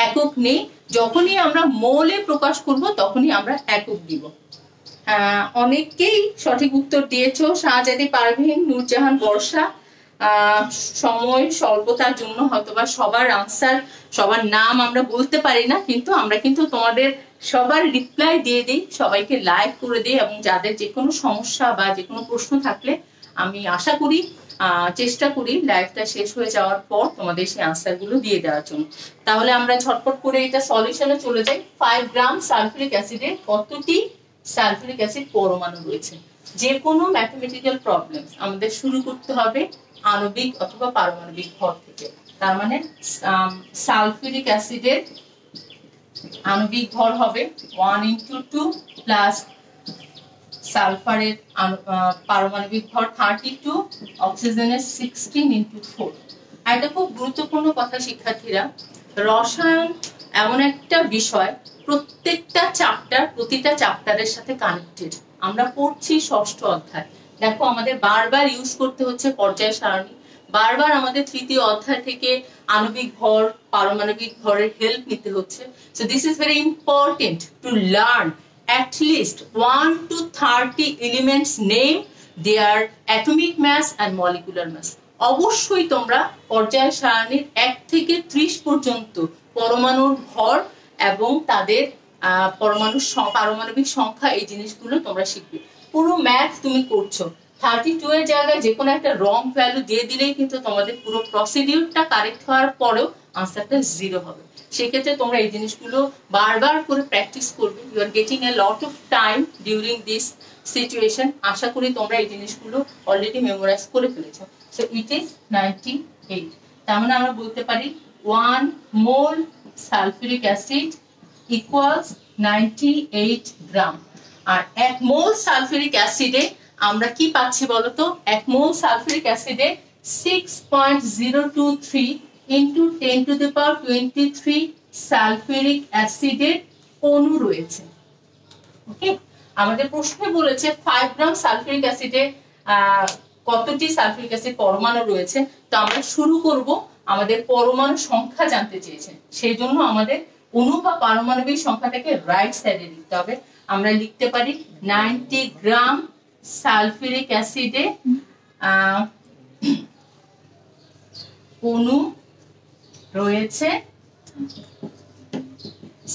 একক নেই। যখনই আমরা মোলে প্রকাশ করব তখনই আমরা একক দিব। অনেকেই সঠিক উত্তর দিয়েছো। শাহজাদি পারভিন, নূরজাহান বর্ষা। সময় স্বল্পতার জন্য হয়তোবা সবার আনসার, সবার নাম আমরা বলতে পারি না, কিন্তু আমরা কিন্তু তোমাদের সবার রিপ্লাই দিয়ে দিই, সবাইকে লাইক করে দিই, এবং যাদের যে কোনো সমস্যা বা যে কোনো প্রশ্ন থাকলে আমি আশা করি, চেষ্টা করি লাইভটা শেষ হয়ে যাওয়ার পর তোমাদের সেই আনসার গুলো দিয়ে দেওয়ার জন্য। তাহলে আমরা ঝটপট করে এটা সলিউশনে চলে যাই। 5 গ্রাম সালফিউরিক অ্যাসিডে কতটি সালফিউরিক অ্যাসিড পরমাণু রয়েছে? যে কোনো ম্যাথমেটিক্যাল প্রবলেম আমাদের শুরু করতে হবে আণবিক অথবা পারমাণবিক ভর থেকে। তার মানে সালফিউরিক অ্যাসিডের আণবিক ভর হবে 1 × 2 প্লাস সালফারের পারমাণবিক ভর 32, অক্সিজেনের 16 × 4। আর এটা খুব গুরুত্বপূর্ণ কথা শিক্ষার্থীরা, রসায়ন এমন একটা বিষয়, প্রত্যেকটা চ্যাপ্টার প্রতিটা চ্যাপ্টারের সাথে কানেক্টেড। আমরা পড়ছি 6ষ্ঠ অধ্যায়, দেখো আমাদের বারবার ইউজ করতে হচ্ছে পর্যায় সারণী, বারবার আমাদের 3য় অধ্যায় থেকে আণবিক ভর পারমাণবিক ভরের হেল্প নিতে হচ্ছে। So this is very important to learn at least 1 to 30 elements name their atomic mass and molecular mass. অবশ্যই তোমরা পর্যায় সারণীর 1 থেকে 30 পর্যন্ত পরমাণুর ভর এবং তাদের পারমাণবিক সংখ্যা, এই জিনিসগুলো তোমরা শিখবে। পুরো ম্যাথ তুমি করছো, 32 এর জায়গায় যে কোনো একটা রং ভ্যালু দিয়ে দিলেই কিন্তু তোমাদের পুরো প্রসিডিউরটা কারেক্ট হওয়ার পরেও আনসারটা 0 হবে। সেক্ষেত্রে তোমরা এই জিনিসগুলো বারবার করে প্র্যাকটিস করবে। You are getting a lot of time during this situation. আশা করি তোমরা এই জিনিসগুলো অলরেডি মেমোরাইজ করে ফেলেছো। So it is 98। তার মানে আমরা বলতে পারি 1 মোল সালফিউরিক অ্যাসিড ইকুয়ালস 98 গ্রাম। আর 1 মোল সালফিউরিক অ্যাসিডে আমরা কি পাচ্ছি বলতো? 1 মোল সালফিউরিক অ্যাসিডে 6.023 into 10 to the power 23 sulphuric অ্যাসিডের অণু রয়েছে। ওকে, আমাদের প্রশ্নে বলেছে 5 গ্রাম সালফিউরিক অ্যাসিডে কতটি সালফিউরিক অ্যাসিড পরমাণু রয়েছে। তো আমরা শুরু করব, আমাদের পরমাণু সংখ্যা জানতে চেয়েছে, সেই জন্য আমাদের অণু বা পারমাণবিক সংখ্যাটাকে রাইট সাইডে লিখতে হবে। আমরা লিখতে পারি 90 গ্রাম সালফিউরিক অ্যাসিডে অণু রয়েছে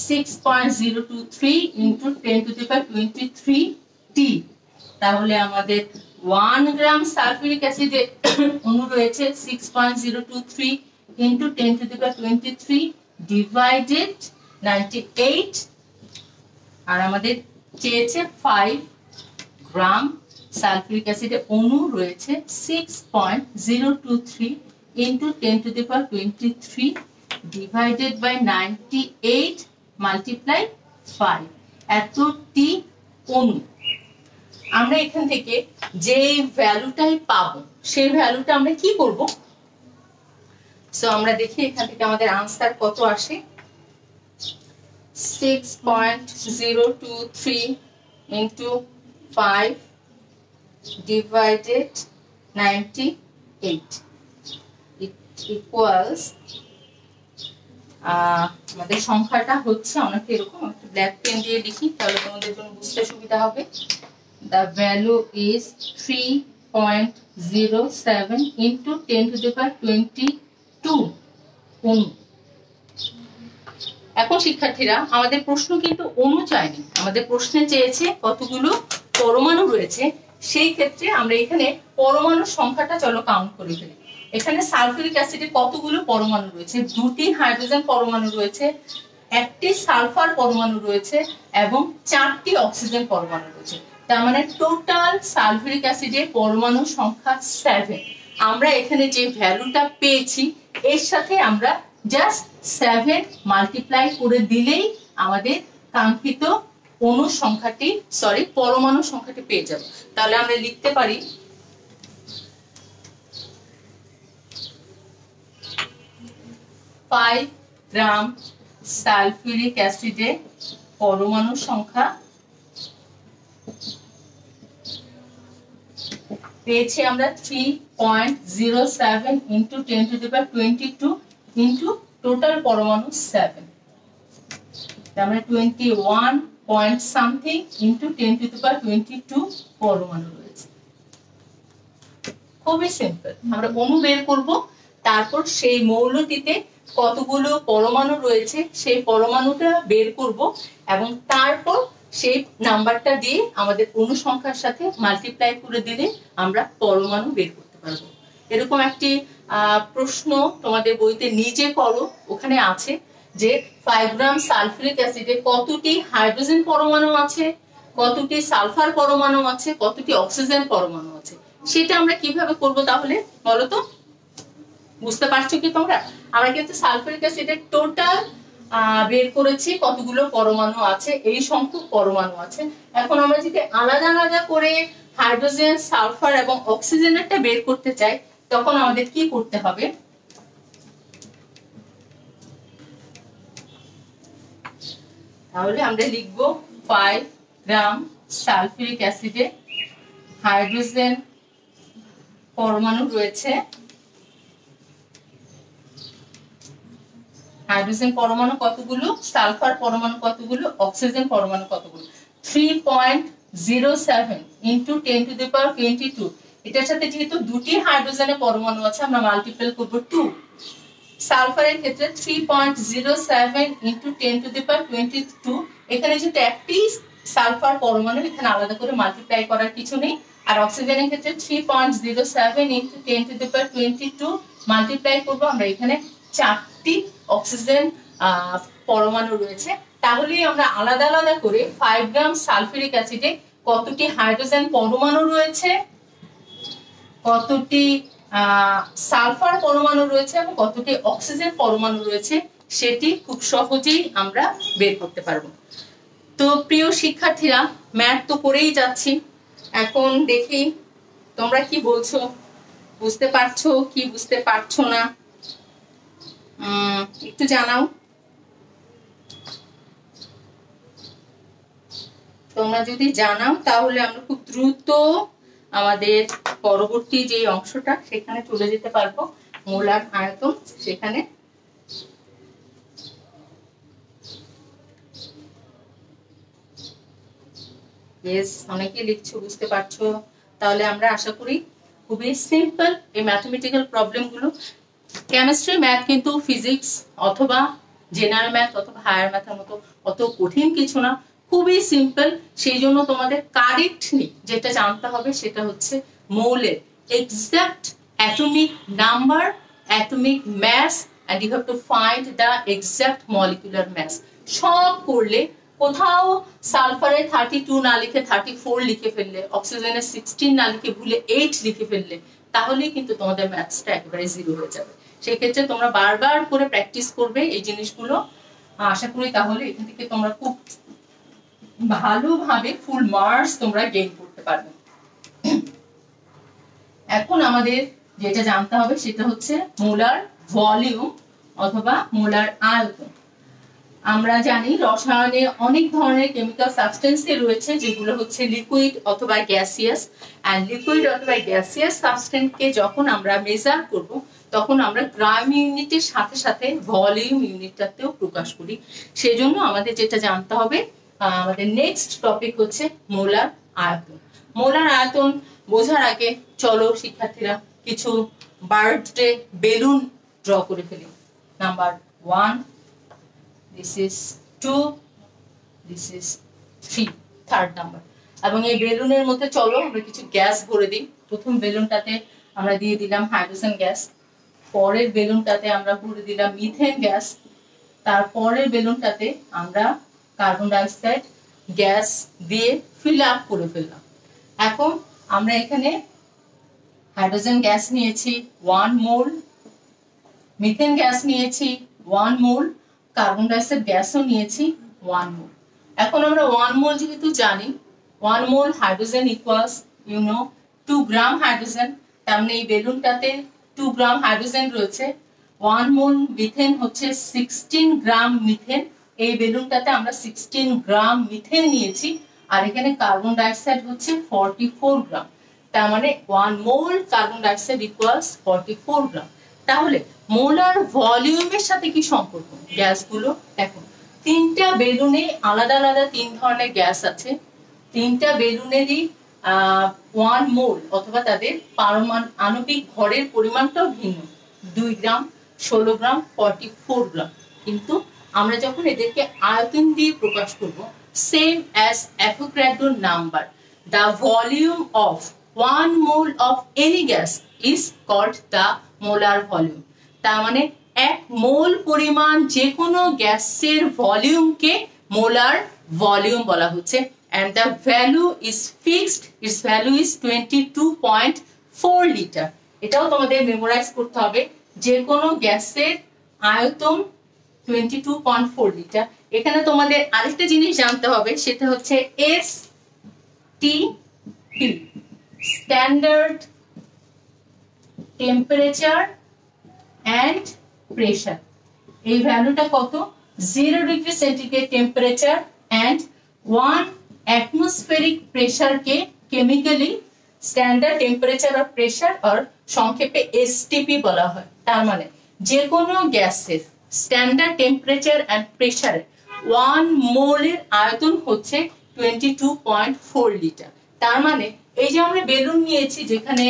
6.023 into 10 to the power 23 T। তাহলে আমাদের 1 গ্রাম সালফিউরিক অ্যাসিডে অণু রয়েছে 6.023 into 10 to the power 23 divided 98 আর আমাদের চেয়েছে 5 গ্রাম সালফিউরিক অ্যাসিডের অণু রয়েছে 6.023 into 10 to the power 23 divided by 98 multiply 5 এতটি অণু। আমরা এখান থেকে যে ভ্যালুটাই পাবো সেই ভ্যালুটা আমরা কি করব? সো আমরা দেখি এখান থেকে আমাদের আনসার কত আসে। 6.023 into 5 divided 98 it equals আমাদের সংখ্যাটা হচ্ছে অনেক এরকম, একটা ব্ল্যাক পেন দিয়ে লিখি তাহলে তোমাদের জন্য বুঝতে সুবিধা হবে। The value is 3.07 into 10 to the power 22 অণু। এখন শিক্ষার্থীরা আমাদের প্রশ্ন কিন্তু অণু চায়নি, আমাদের প্রশ্নে চেয়েছে কতগুলো পরমাণু রয়েছে। সেই ক্ষেত্রে আমরা এখানে পরমাণুর সংখ্যাটা চলো কাউন্ট করে ফেলি। এখানে সালফিউরিক অ্যাসিডে কতগুলো পরমাণু রয়েছে? 2টি হাইড্রোজেন পরমাণু রয়েছে, 1টি সালফার পরমাণু রয়েছে এবং 4টি অক্সিজেন পরমাণু রয়েছে। তার মানে টোটাল সালফিউরিক অ্যাসিডে পরমাণু সংখ্যা 7। আমরা এখানে যে ভ্যালুটা পেয়েছি এর সাথে আমরা জাস্ট 7 মাল্টিপ্লাই করে দিলেই আমাদের কাঙ্ক্ষিত অণু সংখ্যাটি পরমাণু সংখ্যাটি পেয়ে যাব। তাহলে আমরা লিখতে পারি 5 গ্রাম সালফিউরিক অ্যাসিডে পরমাণু সংখ্যা পেয়েছি আমরা 3.07 into 10 to the power 22 into total পরমাণু 7, আমরা 21 point something into 10 to the power 22 পরমাণু রয়েছে। খুবই সিম্পল, আমরা অণু বের করব, তারপর সেই মৌলটিতে কতগুলো পরমাণু রয়েছে সেই পরমাণুটা বের করব এবং তারপর সেই নাম্বারটা দিয়ে আমাদের অণু সংখ্যার সাথে মাল্টিপ্লাই করে দিলে আমরা পরমাণু বের করতে পারবো। এরকম একটি প্রশ্ন তোমাদের বইতে নিজে করো, ওখানে আছে যে 5 গ্রাম সালফিউরিক অ্যাসিডে কতটি হাইড্রোজেন পরমাণু আছে, কতটি সালফার পরমাণু আছে, কতটি অক্সিজেন পরমাণু আছে। সেটা আমরা কিভাবে করব তাহলে বলো তো? বুঝতে পারছো কি তোমরা? আমরা কিন্তু সালফিউরিক অ্যাসিডের টোটাল বের করেছি কতগুলো পরমাণু আছে, এই সংখ্যক পরমাণু আছে। এখন আমরা যদি আলাদা আলাদা করে হাইড্রোজেন, সালফার এবং অক্সিজেনেরটা বের করতে চাই তখন আমাদের কি করতে হবে? তাহলে আমরা লিখব 5 গ্রাম সালফিউরিক অ্যাসিডে হাইড্রোজেন পরমাণু রয়েছে, হাইড্রোজেন পরমাণু কতগুলো, সালফার পরমাণু কতগুলো, অক্সিজেন পরমাণু কতগুলো। 3.07 into 10 to the power 22, এটার সাথে যেহেতু দুটি হাইড্রোজেনের পরমাণু আছে আমরা মাল্টিপ্লাই করব 2। সালফারের ক্ষেত্রে 3.07 into 10 to the power 22, এখানে যেহেতু একটি সালফার পরমাণু এখানে আলাদা করে মাল্টিপ্লাই করার কিছু নেই। আর অক্সিজেনের ক্ষেত্রে 3.07 into 10 to the power 22 multiply করব, আমরা এখানে 4টি অক্সিজেন পরমাণু রয়েছে। তাহলেই আমরা আলাদা আলাদা করে 5 গ্রাম সালফিউরিক অ্যাসিডে কতটি হাইড্রোজেন পরমাণু রয়েছে, কতটি সালফার পরমাণু রয়েছে এবং কতটি অক্সিজেন পরমাণু রয়েছে সেটি খুব সহজেই আমরা বের করতে পারবো। তো প্রিয় শিক্ষার্থীরা, ম্যাথ তো করেই যাচ্ছি, এখন দেখি তোমরা কি বলছো, বুঝতে পারছো কি বুঝতে পারছো না একটু জানাও। তোমরা যদি জানাও তাহলে আমরা খুব দ্রুত আমাদের পরবর্তী যে অংশটা সেখানে চলে যেতে পারবো, মোলার আয়তন। সেখানে অনেকেই লিখছো, বুঝতে পারছো। তাহলে আমরা আশা করি খুবই সিম্পল এই ম্যাথমেটিক্যাল প্রবলেমগুলো। কেমিস্ট্রি ম্যাথ কিন্তু ফিজিক্স অথবা জেনারেল ম্যাথ অথবা হায়ার ম্যাথের মতো অত কঠিন কিছু না, খুবই সিম্পল। সেই জন্য তোমাদের কারেক্টলি যেটা জানতে হবে সেটা হচ্ছে মৌলের exact atomic number, atomic mass and you have to find the exact molecular mass. সব করলে কোথাও সালফারে 32 না লিখে 34 লিখে ফেললে, অক্সিজেনে 16 না লিখে ভুলে 8 লিখে ফেললে, তাহলেই কিন্তু তোমাদের ম্যাথসটা একেবারে জিরো হয়ে যাবে। সেই ক্ষেত্রে তোমরা বারবার করে প্র্যাকটিস করবে এই জিনিসগুলো। আশা করি তাহলে এখান থেকে তোমরা খুব ভালোভাবে ফুল মার্কস তোমরা গেইন করতে পারবে। এখন আমাদের যেটা জানতে হবে সেটা হচ্ছে মোলার ভলিউম অথবা মোলার আয়তন। আমরা জানি রসায়নে অনেক ধরনের কেমিক্যাল সাবস্টেন্স রয়েছে যেগুলো হচ্ছে লিকুইড অথবা গ্যাসিয়াস, এন্ড লিকুইড অথবা গ্যাসিয়াস সাবস্টেন্সকে যখন আমরা মেজার করব তখন আমরা গ্রাম ইউনিটের সাথে সাথে ভলিউম ইউনিটটাতেও প্রকাশ করি। সেজন্য আমাদের যেটা জানতে হবে, আমাদের নেক্সট টপিক হচ্ছে মোলার আয়তন। মোলার আয়তন বোঝার আগে চলো শিক্ষার্থীরা কিছু বার্থডে বেলুন ড্র করে ফেলি। Number 1, this is 2, this is 3, third number. এবং এই বেলুনের মধ্যে চলো আমরা কিছু গ্যাস ভরে দিই। প্রথম বেলুনটাতে আমরা দিয়ে দিলাম হাইড্রোজেন গ্যাস, পরের বেলুনটাতে আমরা ভরে দিলাম মিথেন গ্যাস, তারপরের বেলুনটাতে আমরা কার্বন ডাইঅক্সাইড গ্যাস দিয়ে ফিল আপ করে ফেললাম। এখন আমরা এখানে হাইড্রোজেন গ্যাস নিয়েছি 1 মোল, মিথেন গ্যাস নিয়েছি 1 মোল, কার্বন ডাইঅক্সাইড গ্যাসও নিয়েছি 1 মোল। এখন আমরা 1 মোল যেহেতু জানি 1 মোল হাইড্রোজেন ইকুয়ালস 2 গ্রাম হাইড্রোজেন, তার মানে এই বেলুনটাতে 2 গ্রাম হাইড্রোজেন রয়েছে। 1 মোল মিথেন হচ্ছে 16 গ্রাম মিথেন, এই বেলুনটাতে আমরা 16 গ্রাম মিথেন নিয়েছি, আর এখানে কার্বন ডাইঅক্সাইড হচ্ছে 44 গ্রাম। তার মানে 1 মোল কার্বন ডাইঅক্সাইড ইকুয়ালস 44 গ্রাম। তাহলে মোলার ভলিউমের সাথে কি সম্পর্ক গ্যাসগুলো? দেখো, তিনটা বেলুনে আলাদা আলাদা 3 ধরনের গ্যাস আছে। তিনটা বেলুনেরই 1 মোল অথবা তাদের পারমাণবিক ভরের পরিমাণটাও ভিন্ন, 2 গ্রাম, 16 গ্রাম, 44 গ্রাম। কিন্তু আমরা যখন এদেরকে আয়তন দিয়ে প্রকাশ করব, same as Avogadro number, the volume of 1 mole of any gas is called the molar volume. তার মানে 1 মোল পরিমাণ যে কোনো গ্যাসের ভলিউমকে মোলার ভলিউম বলা হচ্ছে, and the value is fixed, its value is 22.4 litre. এটাও তোমাদের মেমোরাইজ করতে হবে, যে কোনো গ্যাসের আয়তন 22.4 লিটার। এখানে তোমাদের আরেকটা জিনিস জানতে হবে, সেটা হচ্ছে STP, standard temperature and pressure. এই ভ্যালুটা কত? 0 degree centigrade temperature and 1 atmospheric প্রেসারকে chemically standard temperature or pressure আর সংক্ষেপে STP বলা হয়। তার মানে যে কোনো গ্যাসের স্ট্যান্ডার্ড টেম্পারেচার অ্যান্ড প্রেসারে 1 মোলের আয়তন হচ্ছে 22.4 লিটার। তার মানে এই যে আমরা বেলুন নিয়েছি যেখানে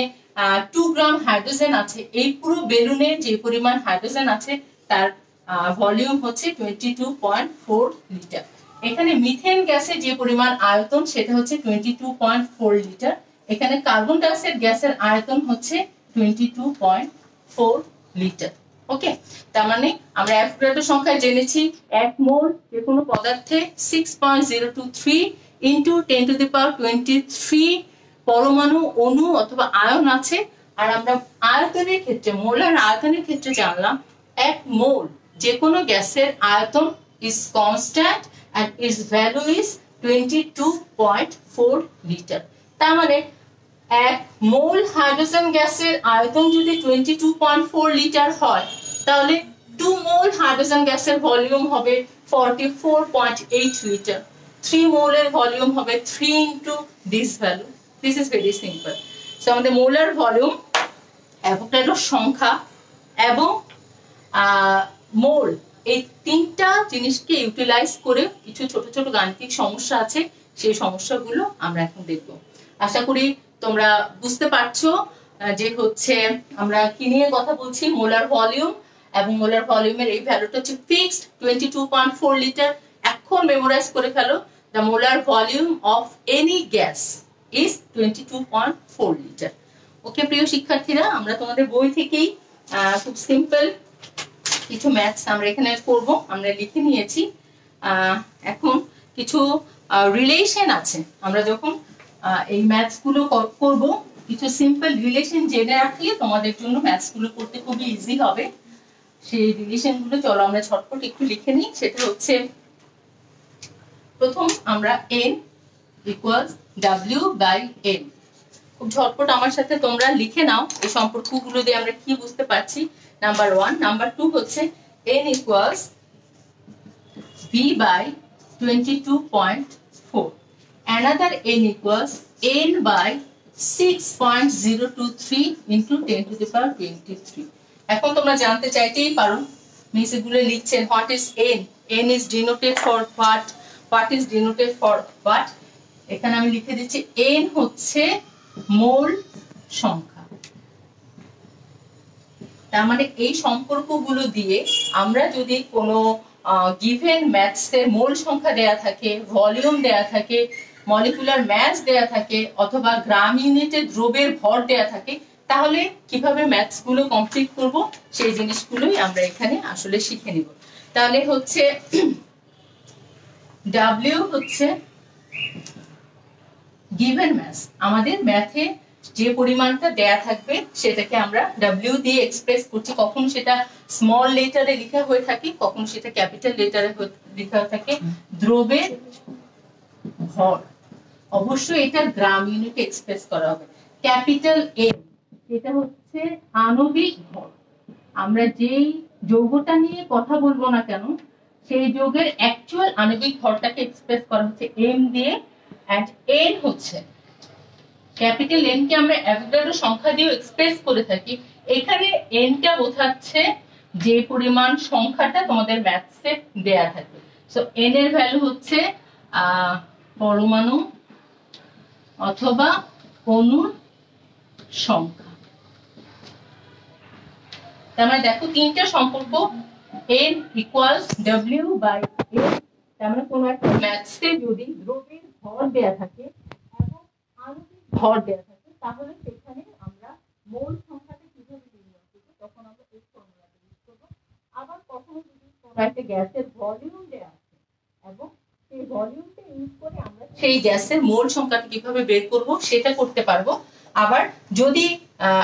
2 গ্রাম হাইড্রোজেন আছে, এই পুরো বেলুনে যে পরিমাণ হাইড্রোজেন আছে তার ভলিউম হচ্ছে 22.4 লিটার। এখানে মিথেন গ্যাসের যে পরিমাণ আয়তন সেটা হচ্ছে 22.4 লিটার। এখানে কার্বন ডাইঅক্সাইড গ্যাসের আয়তন হচ্ছে 22.4 লিটার। ওকে, তার মানে আমরা অ্যাভোগাড্রো সংখ্যায় জেনেছি 1 মোল যে কোনো পদার্থে 6.023 ইন্টু 10 টু দি পাওয়ার 23 পরমাণু, অণু অথবা আয়ন আছে। আর আমরা আয়তনের ক্ষেত্রে, মোলার আয়তনের ক্ষেত্রে জানলাম 1 মোল যে কোনো গ্যাসের আয়তন is constant and its value is 22.4 litre. তার মানে 1 মোল হাইড্রোজেন গ্যাসের আয়তন যদি 22.4 লিটার হয়, তাহলে 2 মোল হাইড্রোজেন গ্যাসের ভলিউম হবে 44.8 লিটার। 3 মোলের ভলিউম হবে 3 into this value. This is very simple. So আমাদের মোলার ভলিউম, অ্যাভোগাড্রোর সংখ্যা এবং মোল, এই তিনটা জিনিসকে ইউটিলাইজ করে কিছু ছোট ছোট গাণিতিক সমস্যা আছে, সেই সমস্যাগুলো আমরা এখন দেখব। আশা করি তোমরা বুঝতে পারছো যে হচ্ছে আমরা কি নিয়ে কথা বলছি, মোলার ভলিউম। এবং মোলার ভলিউমের এই ভ্যালুটা হচ্ছে ফিক্সড 22.4 লিটার। এখন মেমোরাইজ করে ফেলো, the molar volume of any gas is 22.4 litre. Okay প্রিয় শিক্ষার্থীরা, আমরা তোমাদের বই থেকেই খুব সিম্পল কিছু ম্যাথস আমরা এখানে করব, আমরা লিখে নিয়েছি। এখন কিছু রিলেশন আছে, আমরা যখন এই ম্যাথস গুলো করব কিছু সিম্পল রিলেশন জেনে রাখলে তোমাদের জন্য ম্যাথস গুলো করতে খুবই ইজি হবে। সেই রিলেশন গুলো চলো আমরা ঝটপট একটু লিখে নিই। সেটা হচ্ছে প্রথম আমরা n equals w by n। খুব ঝটপট আমার সাথে তোমরা লিখে নাও এই সম্পর্কগুলো দিয়ে আমরা কি বুঝতে পারছি। নাম্বার 1, নাম্বার 2 হচ্ছে n equals v by 22.4, another n equals n by 6.023 into 10 to the power 23। এখন তোমরা জানতে চাইতেই পারো মিস এগুলো লিখছেন what is n, n is denoted for what is denoted for what। এখানে আমি লিখে দিচ্ছি n হচ্ছে মোল সংখ্যা। তার মানে এই সম্পর্কগুলো দিয়ে আমরা যদি কোনো গিভেন ম্যাথস এর মোল সংখ্যা দেয়া থাকে, ভলিউম দেয়া থাকে, মলিকুলার মাস দেয়া থাকে অথবা গ্রাম ইউনিটে দ্রব্যের ভর দেয়া থাকে, তাহলে কিভাবে ম্যাথস গুলো কমপ্লিট করব সেই জিনিসগুলোই আমরা এখানে আসলে শিখে নিব। তাহলে হচ্ছে W হচ্ছে গিভেন মাস, আমাদের ম্যাথে যে পরিমাণটা দেয়া থাকবে সেটাকে আমরা W দিয়ে এক্সপ্রেস করছি। কখনো সেটা স্মল লেটারে লেখা হয়ে থাকে, কখনো সেটা ক্যাপিটাল লেটারে লেখা থাকে। দ্রব্যের ভর অবশ্যই এটা গ্রাম ইউনিটে এক্সপ্রেস করা হবে। ক্যাপিটাল M এটা হচ্ছে আণবিক ভর। আমরা যেই যৌগটা নিয়ে কথা বলবো না কেন সেই যৌগের অ্যাকচুয়াল আণবিক ভরটাকে এক্সপ্রেস করা হচ্ছে M দিয়ে। এন্ড N হচ্ছে ক্যাপিটাল N কে আমরা অ্যাভোগাড্রো সংখ্যা দিয়ে এক্সপ্রেস করে থাকি। এখানে N টা বোঝাচ্ছে যে পরিমাণ সংখ্যাটা তোমাদের ম্যাথসে দেয়া থাকে। সো N এর ভ্যালু হচ্ছে পরমাণু অথবা অণুর সংখ্যা। তার মানে দেখো তিনটা সম্পর্ক n equals w by n। তার মানে কোনো একটা ম্যাথসে যদি দ্রব্যের ভর দেয়া থাকে এবং আণবিক ভর দেয়া থাকে তাহলে সেখানে আমরা মোল সংখ্যাটা কিভাবে নির্ণয় করব, তখন আমরা এই ফর্মুলাটা ইউজ করব। আবার কখনো যদি কোনো একটা গ্যাসের ভলিউম দেয়া আছে এবং সেই ভলিউমটা ইউজ করে আমরা সেই গ্যাসের মোল সংখ্যাটা কিভাবে বের করব সেটা করতে পারবো। আবার যদি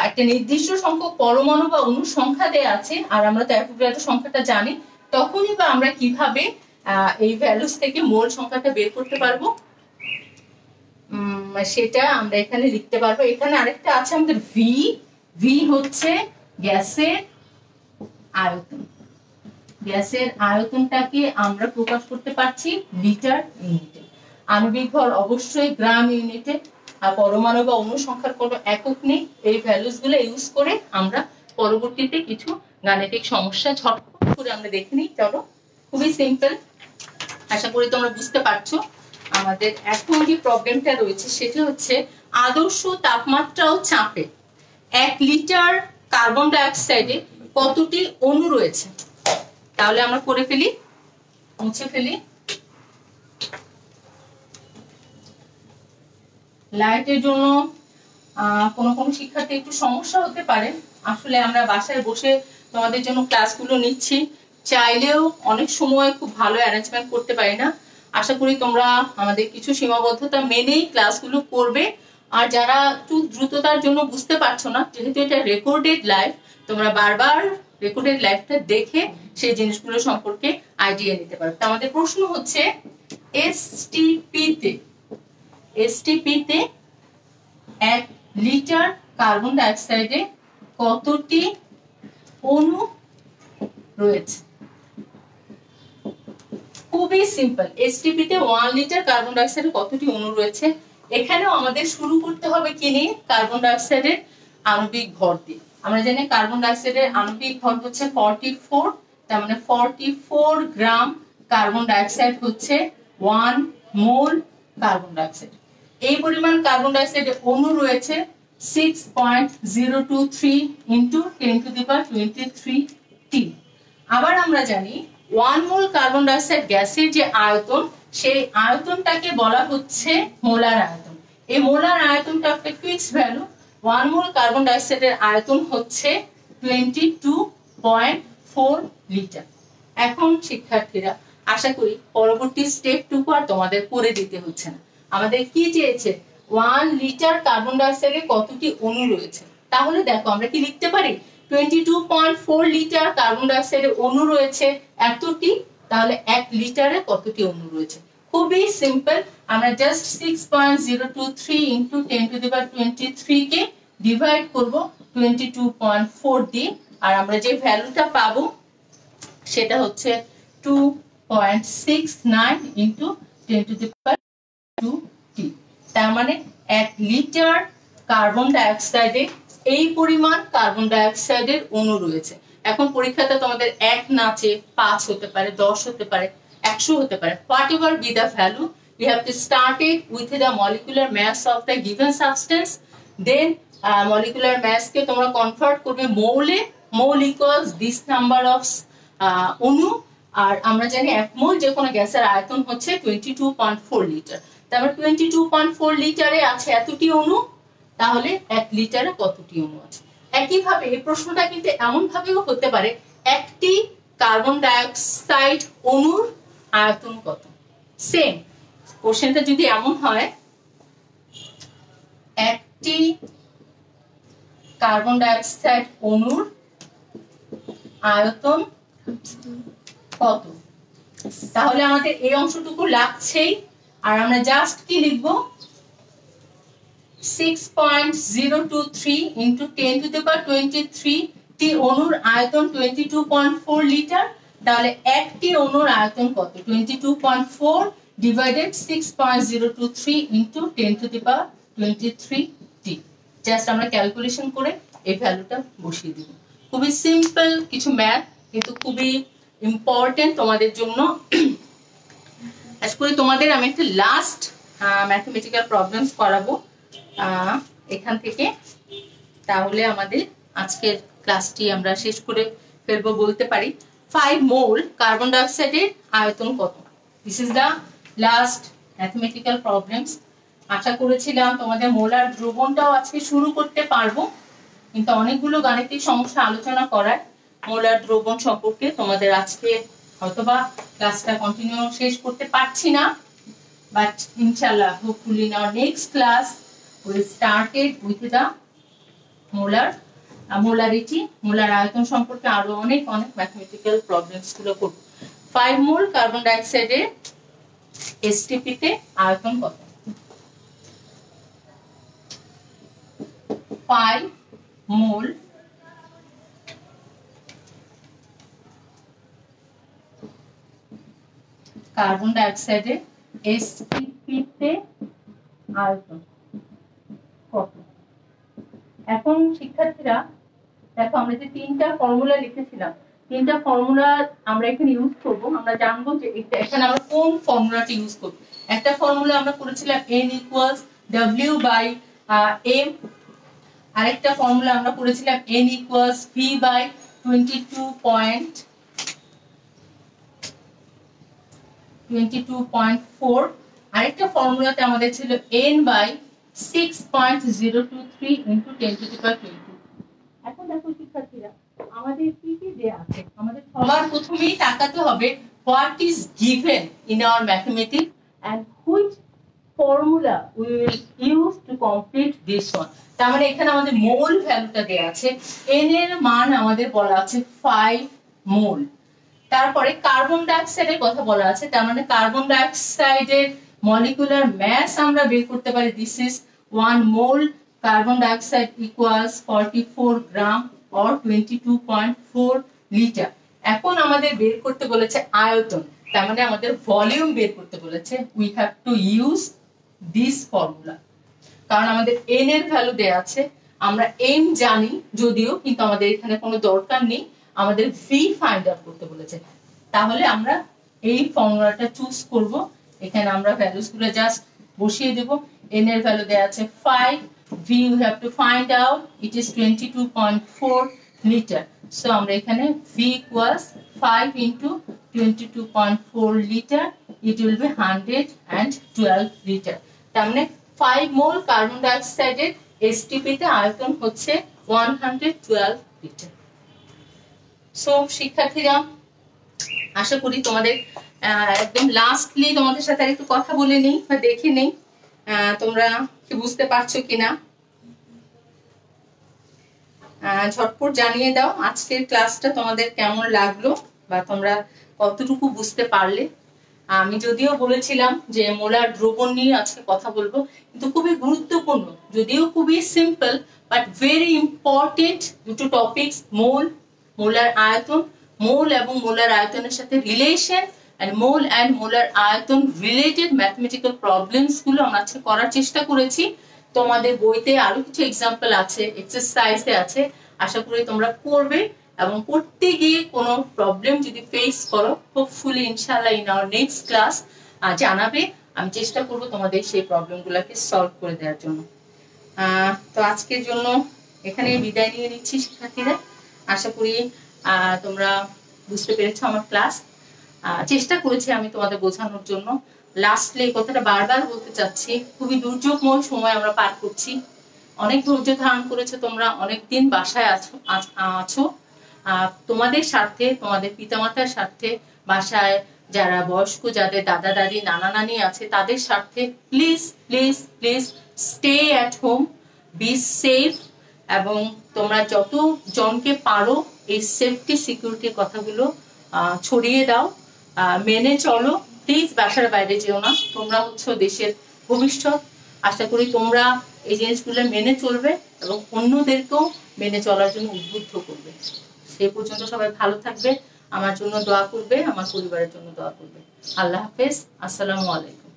একটা নির্দিষ্ট সংখ্যক পরমাণু বা অণু সংখ্যা দেয়া আছে আর আমরা তো অ্যাভোগাড্রো সংখ্যাটা জানি, তখনই বা আমরা কিভাবে এই ভ্যালুস থেকে মোল সংখ্যাটা বের করতে পারবো সেটা আমরা এখানে লিখতে পারবো। এখানে আরেকটা আছে আমাদের ভি। ভি হচ্ছে গ্যাসের আয়তন। গ্যাসের আয়তনটাকে আমরা প্রকাশ করতে পারছি লিটার ইউনিটে। আণবিক ভর অবশ্যই গ্রাম ইউনিটে, আর পরমাণু বা অণু সংখ্যার কোনো একক নেই। এই ভ্যালুস গুলো ইউজ করে আমরা পরবর্তীতে কিছু গাণিতিক সমস্যা ঝটপট করে আমরা দেখে নিই। চলো, খুবই সিম্পল, আশা করি তোমরা বুঝতে পারছো। আমাদের এখন যে প্রবলেমটা রয়েছে সেটা হচ্ছে আদর্শ তাপমাত্রা ও চাপে 1 লিটার কার্বন ডাই অক্সাইডে কতটি অণু রয়েছে। তাহলে আমরা করে ফেলি, মুছে ফেলি। লাইটের জন্য কোনো কোনো শিক্ষার্থী একটু সমস্যা হতে পারে। আসলে আমরা বাসায় বসে তোমাদের জন্য ক্লাসগুলো নিচ্ছি, চাইলেও অনেক সময় খুব ভালো অ্যারেঞ্জমেন্ট করতে পারি না। আশা করি তোমরা আমাদের কিছু সীমাবদ্ধতা মেনেই ক্লাসগুলো করবে। আর যারা একটু দ্রুততার জন্য বুঝতে পারছো না, যেহেতু এটা রেকর্ডেড লাইভ, তোমরা বারবার রেকর্ডেড লাইভটা দেখে সেই জিনিসগুলো সম্পর্কে আইডিয়া নিতে পারবে। তো আমাদের প্রশ্ন হচ্ছে এসটিপিতে 1 লিটার কার্বন ডাই অক্সাইডে কতটি অণু রয়েছে। খুবই সিম্পল, এসটিপিতে 1 লিটার কার্বন ডাই অক্সাইডে কতটি অণু রয়েছে। এখানেও আমাদের শুরু করতে হবে কি নিয়ে, কার্বন ডাই অক্সাইডের আণবিক ভর দিয়ে। আমরা জানি কার্বন ডাই অক্সাইডের আণবিক ভর হচ্ছে 44, তার মানে 44 গ্রাম কার্বন ডাই অক্সাইড হচ্ছে 1 মোল কার্বন ডাই অক্সাইড। এই পরিমাণ কার্বন ডাই অক্সাইডের অণু রয়েছে 6.023 into 10 to the power 23 T। আবার আমরা জানি 1 মোল কার্বন ডাই অক্সাইড গ্যাসের যে আয়তন, সেই আয়তনটাকে বলা হচ্ছে মোলার আয়তন। এই মোলার আয়তনটা একটা ফিক্সড ভ্যালু। 1 মোল কার্বন ডাই অক্সাইডের আয়তন হচ্ছে 22.4 লিটার। এখন শিক্ষার্থীরা আশা করি পরবর্তী স্টেপটুকু আর তোমাদের করে দিতে হচ্ছে না। আমাদের কি চেয়েছে, 1 লিটার কার্বন ডাই অক্সাইডে কতটি অণু রয়েছে। তাহলে দেখো আমরা কি লিখতে পারি, 22.4 লিটার কার্বন ডাই অক্সাইডে অণু রয়েছে এতটি, তাহলে 1 লিটারে কতটি অণু রয়েছে। খুবই সিম্পল, আমরা just 6.023 into 10 to the power 23 K divide করব 22.4 দিয়ে, আর আমরা যে ভ্যালুটা পাবো সেটা হচ্ছে 2.69 into 10 to the power 2t। তার মানে 1 লিটার কার্বন ডাই অক্সাইডে এই পরিমাণ কার্বন ডাই অক্সাইডের অণু রয়েছে। এখন পরীক্ষাতে তোমাদের 1 না চেয়ে 5 হতে পারে, 10 হতে পারে, 100 হতে পারে, whatever be the value, you have to start it with the molecular mass of the given substance, then molecular mass কে তোমরা কনভার্ট করবে মোলে, মোল ইকুয়ালস দিস নাম্বার অফ অণু, আর আমরা জানি 1 মোল যে কোনো গ্যাসের আয়তন হচ্ছে 22.4 লিটার। তারপর 22.4 লিটারে আছে এতটি অণু, তাহলে 1 লিটারে কতটি অণু আছে। একইভাবে এই প্রশ্নটা কিন্তু এমন ভাবেও হতে পারে, একটি কার্বন ডাই অক্সাইড অণুর আয়তন কত। সেম কোশ্চেনটা যদি এমন হয়, একটি কার্বন ডাই অক্সাইড অণুর আয়তন কত, তাহলে আমাদের এই অংশটুকু লাগছেই, আর আমরা জাস্ট কি লিখবো, 6.023 ইনটু 10 টু দি পাওয়ার 23 টি অণুর আয়তন 22.4 লিটার, তাহলে একটি অণুর আয়তন কত, 22.4 divided 6.023 into 10 to the power 23 T. Just আমরা ক্যালকুলেশন করে এই ভ্যালুটা বসিয়ে দিব। খুবই সিম্পল কিছু ম্যাথ, কিন্তু খুবই ইম্পর্টেন্ট তোমাদের জন্য। আশা করি তোমাদের আমি একটা লাস্ট ম্যাথমেটিক্যাল প্রবলেমস করাবো এখান থেকে, তাহলে আমাদের আজকের ক্লাসটি আমরা শেষ করে ফেলবো বলতে পারি। 5 মোল কার্বন ডাই অক্সাইডের আয়তন কত, this is the last mathematical problems. আশা করেছিলাম তোমাদের মোলার দ্রবণটাও আজকে শুরু করতে পারবো, কিন্তু অনেকগুলো গাণিতিক সমস্যা আলোচনা করায় মোলার দ্রবণ সম্পর্কে তোমাদের আজকে হয়তোবা ক্লাসটা কন্টিনিউ শেষ করতে পারছি না, বাট ইনশাআল্লাহ hopefully in our next class we started with the molarity, molar আয়তন সম্পর্কে আরো অনেক ম্যাথমেটিক্যাল প্রবলেমস গুলো করব। 5 মোল কার্বন ডাই অক্সাইডের এসটিপি তে আয়তন কত, 5 মোল কার্বন ডাই অক্সাইডের এসটিপি তে আয়তন কত। এখন শিক্ষার্থীরা দেখো, আমরা যে 3টা ফর্মুলা লিখেছিলাম, 3টা ফর্মুলা আমরা এখানে ইউজ করব। আমরা জানবো যে এখানে আমরা কোন ফর্মুলাটি ইউজ করব। একটা ফর্মুলা আমরা করেছিলাম n equals w by m, আরেকটা ফর্মুলা আমরা করেছিলাম n ইকুয়ালস v বাই 22.4, আরেকটা ফর্মুলাতে আমাদের ছিল n by 6.023 into 10 to the power 20। এখন দেখো শিক্ষার্থীরা, আমাদের কি কি দেয়া আছে, আমাদের সবার প্রথমেই তাকাতে হবে what is given in our mathematics and which formula we will use to complete this one. তার মানে এখানে আমাদের মোল ভ্যালুটা দেয়া আছে, n এর মান আমাদের বলা আছে 5 মোল। তারপরে কার্বন ডাই অক্সাইডের কথা বলা আছে, তার মানে কার্বন ডাই অক্সাইডের মলিকুলার ম্যাস আমরা বের করতে পারি, this is 1 mole carbon dioxide equals 44 gram or 22.4 liter। এখন আমাদের বের করতে বলেছে আয়তন, তার মানে আমাদের ভলিউম বের করতে বলেছে। We have to use this formula, কারণ আমাদের n এর ভ্যালু দেয়া আছে, আমরা m জানি যদিও, কিন্তু আমাদের এখানে কোনো দরকার নেই, আমাদের v ফাইন্ড আউট করতে বলেছে। তাহলে আমরা এই ফর্মুলাটা চুজ করব। এখানে আমরা ভ্যালুস গুলো জাস্ট বসিয়ে দেব। n এর ভ্যালু দেয়া আছে 5, v you have to find out, it is 22.4 liter, so আমরা এখানে v equals 5 into 22.4 liter, it will be 112 liter। তার মানে 5 মোল কার্বন ডাই অক্সাইডের এসটিপি তে আয়তন হচ্ছে 112 লিটার। সো শিক্ষার্থীরা, আশা করি তোমাদের একদম লাস্টলি তোমাদের সাথে একটু কথা বলে নেই বা দেখে নেই তোমরা কি বুঝতে পারছো কিনা। ঝটপট জানিয়ে দাও আজকের ক্লাসটা তোমাদের কেমন লাগলো বা তোমরা কতটুকু বুঝতে পারলে। আমি যদিও বলেছিলাম যে মোলার দ্রবণ নিয়ে আজকে কথা বলবো, কিন্তু খুবই গুরুত্বপূর্ণ, যদিও খুবই সিম্পল বাট ভেরি ইম্পর্টেন্ট দুটো টপিকস, মোল, মোলার আয়তন, মোল এবং মোলার আয়তনের সাথে relation, and mole and molar আয়তন রিলেটেড ম্যাথমেটিক্যাল প্রবলেমস গুলো আমরা আজকে করার চেষ্টা করেছি। তোমাদের বইতে আরো কিছু এক্সাম্পল আছে, এক্সারসাইজে আছে, আশা করি তোমরা করবে এবং করতে গিয়ে কোনো প্রবলেম যদি ফেস করো, হোপফুলি ইনশাআল্লাহ ইন আওয়ার নেক্সট ক্লাস জানাবে, আমি চেষ্টা করব তোমাদের সেই প্রবলেমগুলোকে সলভ করে দেওয়ার জন্য। তো আজকের জন্য এখানে বিদায় নিয়ে নিচ্ছি শিক্ষার্থীরা। আশা করি তোমরা বুঝতে পেরেছো আমার ক্লাস। চেষ্টা করেছি আমি তোমাদের বোঝানোর জন্য। লাস্টলি এই কথাটা বারবার বলতে চাচ্ছি, খুবই দুর্যোগময় সময় আমরা পার করছি। অনেক ধৈর্য ধারণ করেছো তোমরা, অনেকদিন বাসায় আছো। তোমাদের স্বার্থে, তোমাদের পিতামাতার স্বার্থে, বাসায় যারা বয়স্ক, যাদের দাদা দাদি নানা নানি আছে, তাদের স্বার্থে please please please stay at home, be safe, এবং তোমরা যত জনকে পারো এই সেফটি সিকিউরিটির কথাগুলো ছড়িয়ে দাও, মেনে চলো। প্লিজ বাসার বাইরে যেও না, তোমরা হচ্ছে দেশের ভবিষ্যৎ। আশা করি তোমরা এই জিনিসগুলো মেনে চলবে এবং অন্যদেরকেও মেনে চলার জন্য উদ্বুদ্ধ করবে। সে পর্যন্ত সবাই ভালো থাকবে, আমার জন্য দোয়া করবে, আমার পরিবারের জন্য দোয়া করবে। আল্লাহ হাফেজ, আসসালামু আলাইকুম।